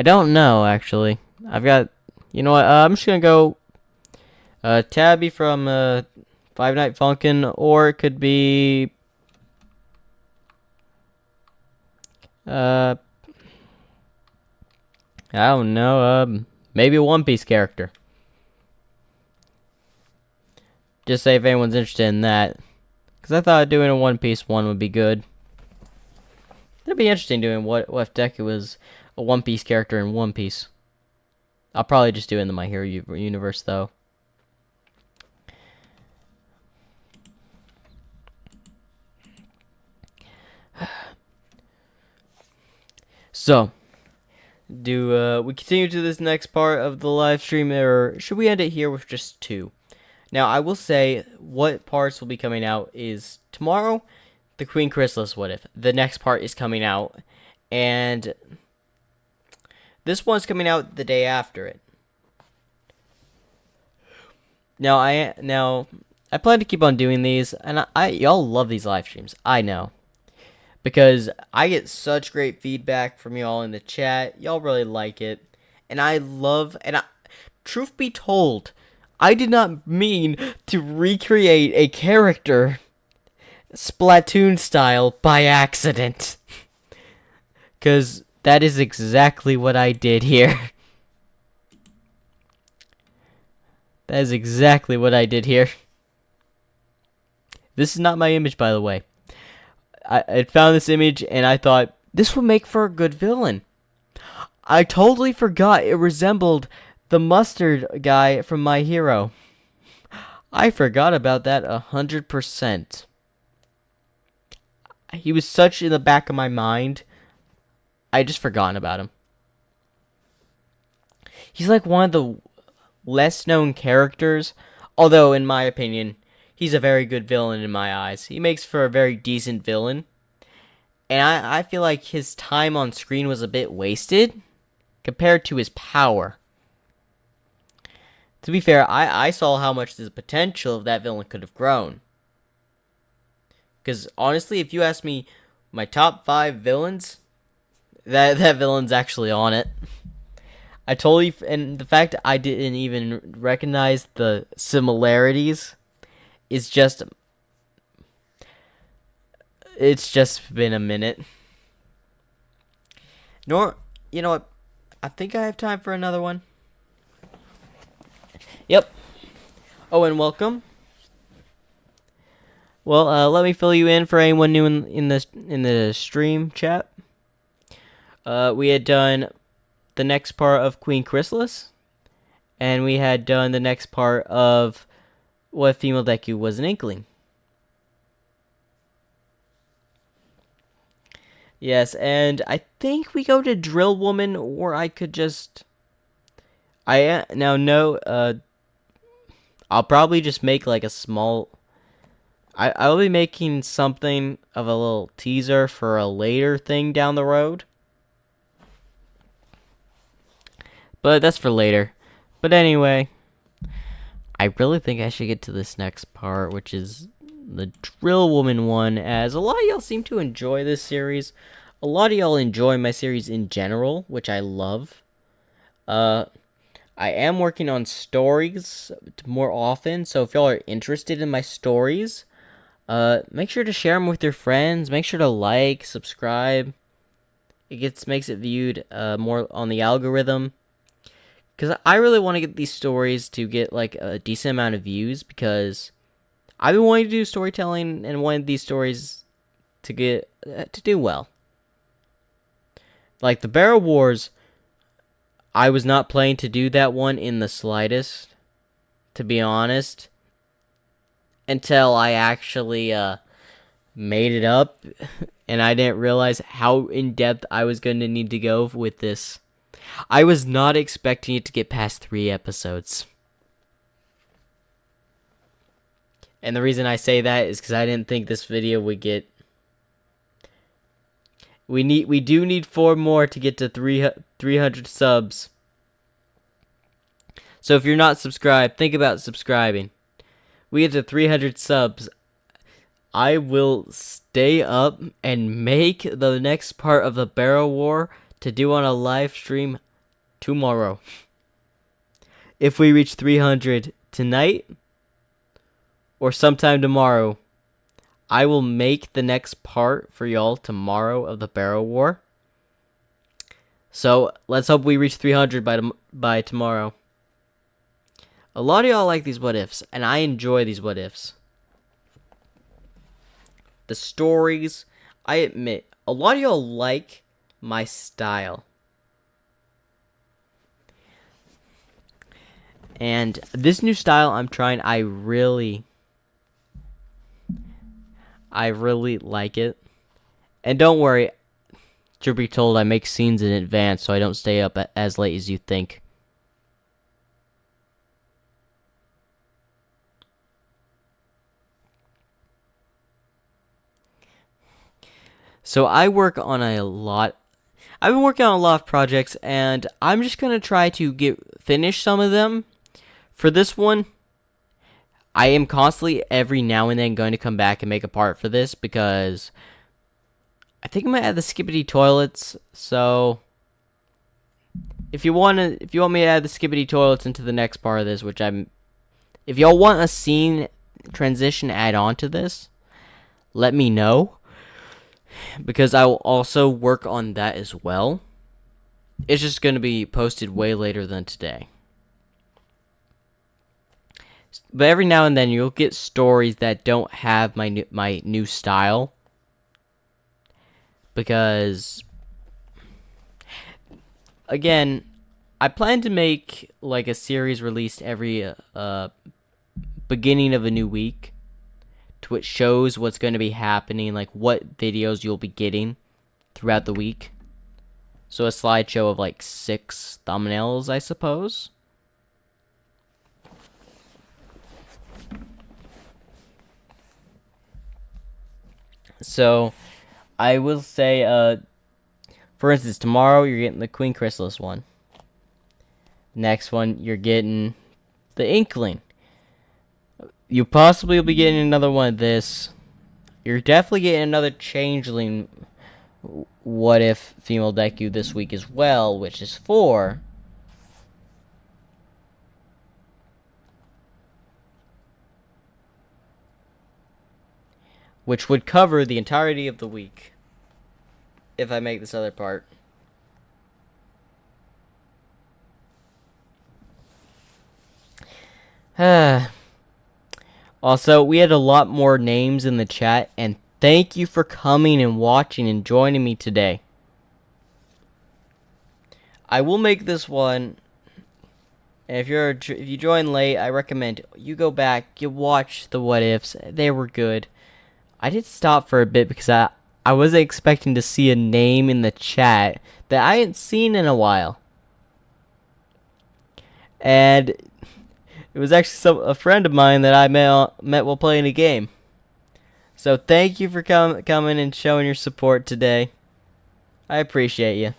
don't know actually. I've got, you know what? I'm just gonna go Tabby from Five Night Funkin', or it could be I don't know. Maybe a One Piece character. Just say if anyone's interested in that, because I thought doing a One Piece one would be good. It'd be interesting doing what if Deku was a One Piece character in One Piece. I'll probably just do it in the My Hero universe though. So, do we continue to this next part of the live stream, or should we end it here with just 2? Now, I will say what parts will be coming out is tomorrow, the Queen Chrysalis What If. The next part is coming out, and this one's coming out the day after it. Now, I plan to keep on doing these, and y'all love these live streams. I know. Because I get such great feedback from y'all in the chat. Y'all really like it. And truth be told, I did not mean to recreate a character Splatoon style by accident. Because that is exactly what I did here. That is exactly what I did here. This is not my image, by the way. I found this image and I thought, this would make for a good villain. I totally forgot it resembled the mustard guy from My Hero. I forgot about that 100%. He was such in the back of my mind, I just forgotten about him. He's like one of the less known characters, although in my opinion, he's a very good villain in my eyes. He makes for a very decent villain. And I feel like his time on screen was a bit wasted compared to his power. To be fair, I saw how much the potential of that villain could have grown. Because honestly, if you ask me my top 5 villains, that villain's actually on it. And the fact I didn't even recognize the similarities is just, it's just been a minute. You know what? I think I have time for another one. Yep. Oh, and welcome. Well, let me fill you in for anyone new in the stream chat. We had done the next part of Queen Chrysalis, and we had done the next part of what if female Deku was an Inkling. Yes, and I think we go to Drill Woman, or I could just... I'll probably just make like a small... I'll be making something of a little teaser for a later thing down the road. But that's for later. But anyway, I really think I should get to this next part, which is the Drill Woman one, as a lot of y'all seem to enjoy this series. A lot of y'all enjoy my series in general, which I love. I am working on stories more often, so if y'all are interested in my stories, make sure to share them with your friends. Make sure to like, subscribe. It makes it viewed more on the algorithm. Because I really want to get these stories to get like a decent amount of views, because I've been wanting to do storytelling and wanted these stories to get to do well. Like the Barrel Wars, I was not planning to do that one in the slightest, to be honest, until I actually made it up, and I didn't realize how in depth I was going to need to go with this. I was not expecting it to get past 3 episodes. And the reason I say that is because I didn't think this video would get... We do need 4 more to get to 300 subs. So if you're not subscribed, think about subscribing. We get to 300 subs. I will stay up and make the next part of the Barrel War to do on a live stream tomorrow. If we reach 300 tonight or sometime tomorrow, I will make the next part for y'all tomorrow of the Barrel War. So let's hope we reach 300 by tomorrow. A lot of y'all like these what ifs, and I enjoy these what ifs. The stories, I admit, a lot of y'all like my style. And this new style I'm trying, I really like it. And don't worry, truth be told, I make scenes in advance so I don't stay up as late as you think. So I work on a lot. I've been working on a lot of projects, and I'm just gonna try to finish some of them. For this one, I am constantly every now and then going to come back and make a part for this because I think I might add the skippity toilets. So if you want me to add the skippity toilets into the next part of this, if y'all want a scene transition add on to this, let me know. Because I will also work on that as well. It's just going to be posted way later than today. But every now and then you'll get stories that don't have my new style. Because, again, I plan to make like a series released every beginning of a new week. To which shows what's going to be happening, like what videos you'll be getting throughout the week. So a slideshow of like 6 thumbnails, I suppose. So I will say, for instance, tomorrow you're getting the Queen Chrysalis one. Next one you're getting the Inkling. You possibly will be getting another one of this. You're definitely getting another Changeling what if female Deku this week as well, which is 4. Which would cover the entirety of the week if I make this other part. Also, we had a lot more names in the chat, and thank you for coming and watching and joining me today. I will make this one, and if you join late, I recommend you go back, you watch the what ifs. They were good. I did stop for a bit because I wasn't expecting to see a name in the chat that I hadn't seen in a while. And it was actually a friend of mine that I met while playing a game. So thank you for coming and showing your support today. I appreciate you.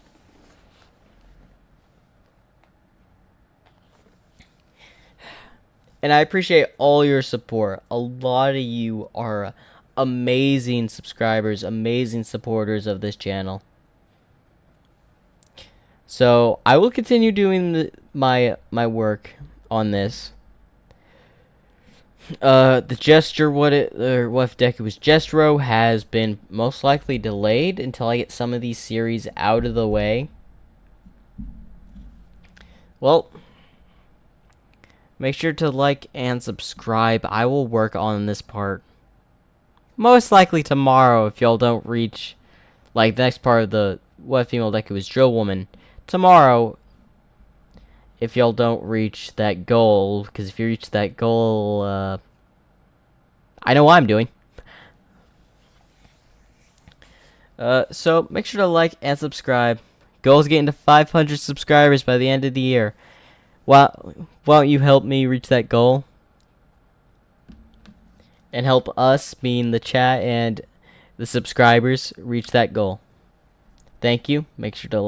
And I appreciate all your support. A lot of you are amazing subscribers, amazing supporters of this channel. So I will continue doing my work on this. The gesture, what if Deku's Gestro has been most likely delayed until I get some of these series out of the way. Well, make sure to like and subscribe. I will work on this part most likely tomorrow if y'all don't reach like the next part of the what if female Deku is Drill Woman tomorrow. if y'all don't reach that goal, because if you reach that goal, I know what I'm doing. So make sure to like and subscribe. Goal is getting to 500 subscribers by the end of the year. Why don't you help me reach that goal? And help us, being the chat and the subscribers, reach that goal. Thank you. Make sure to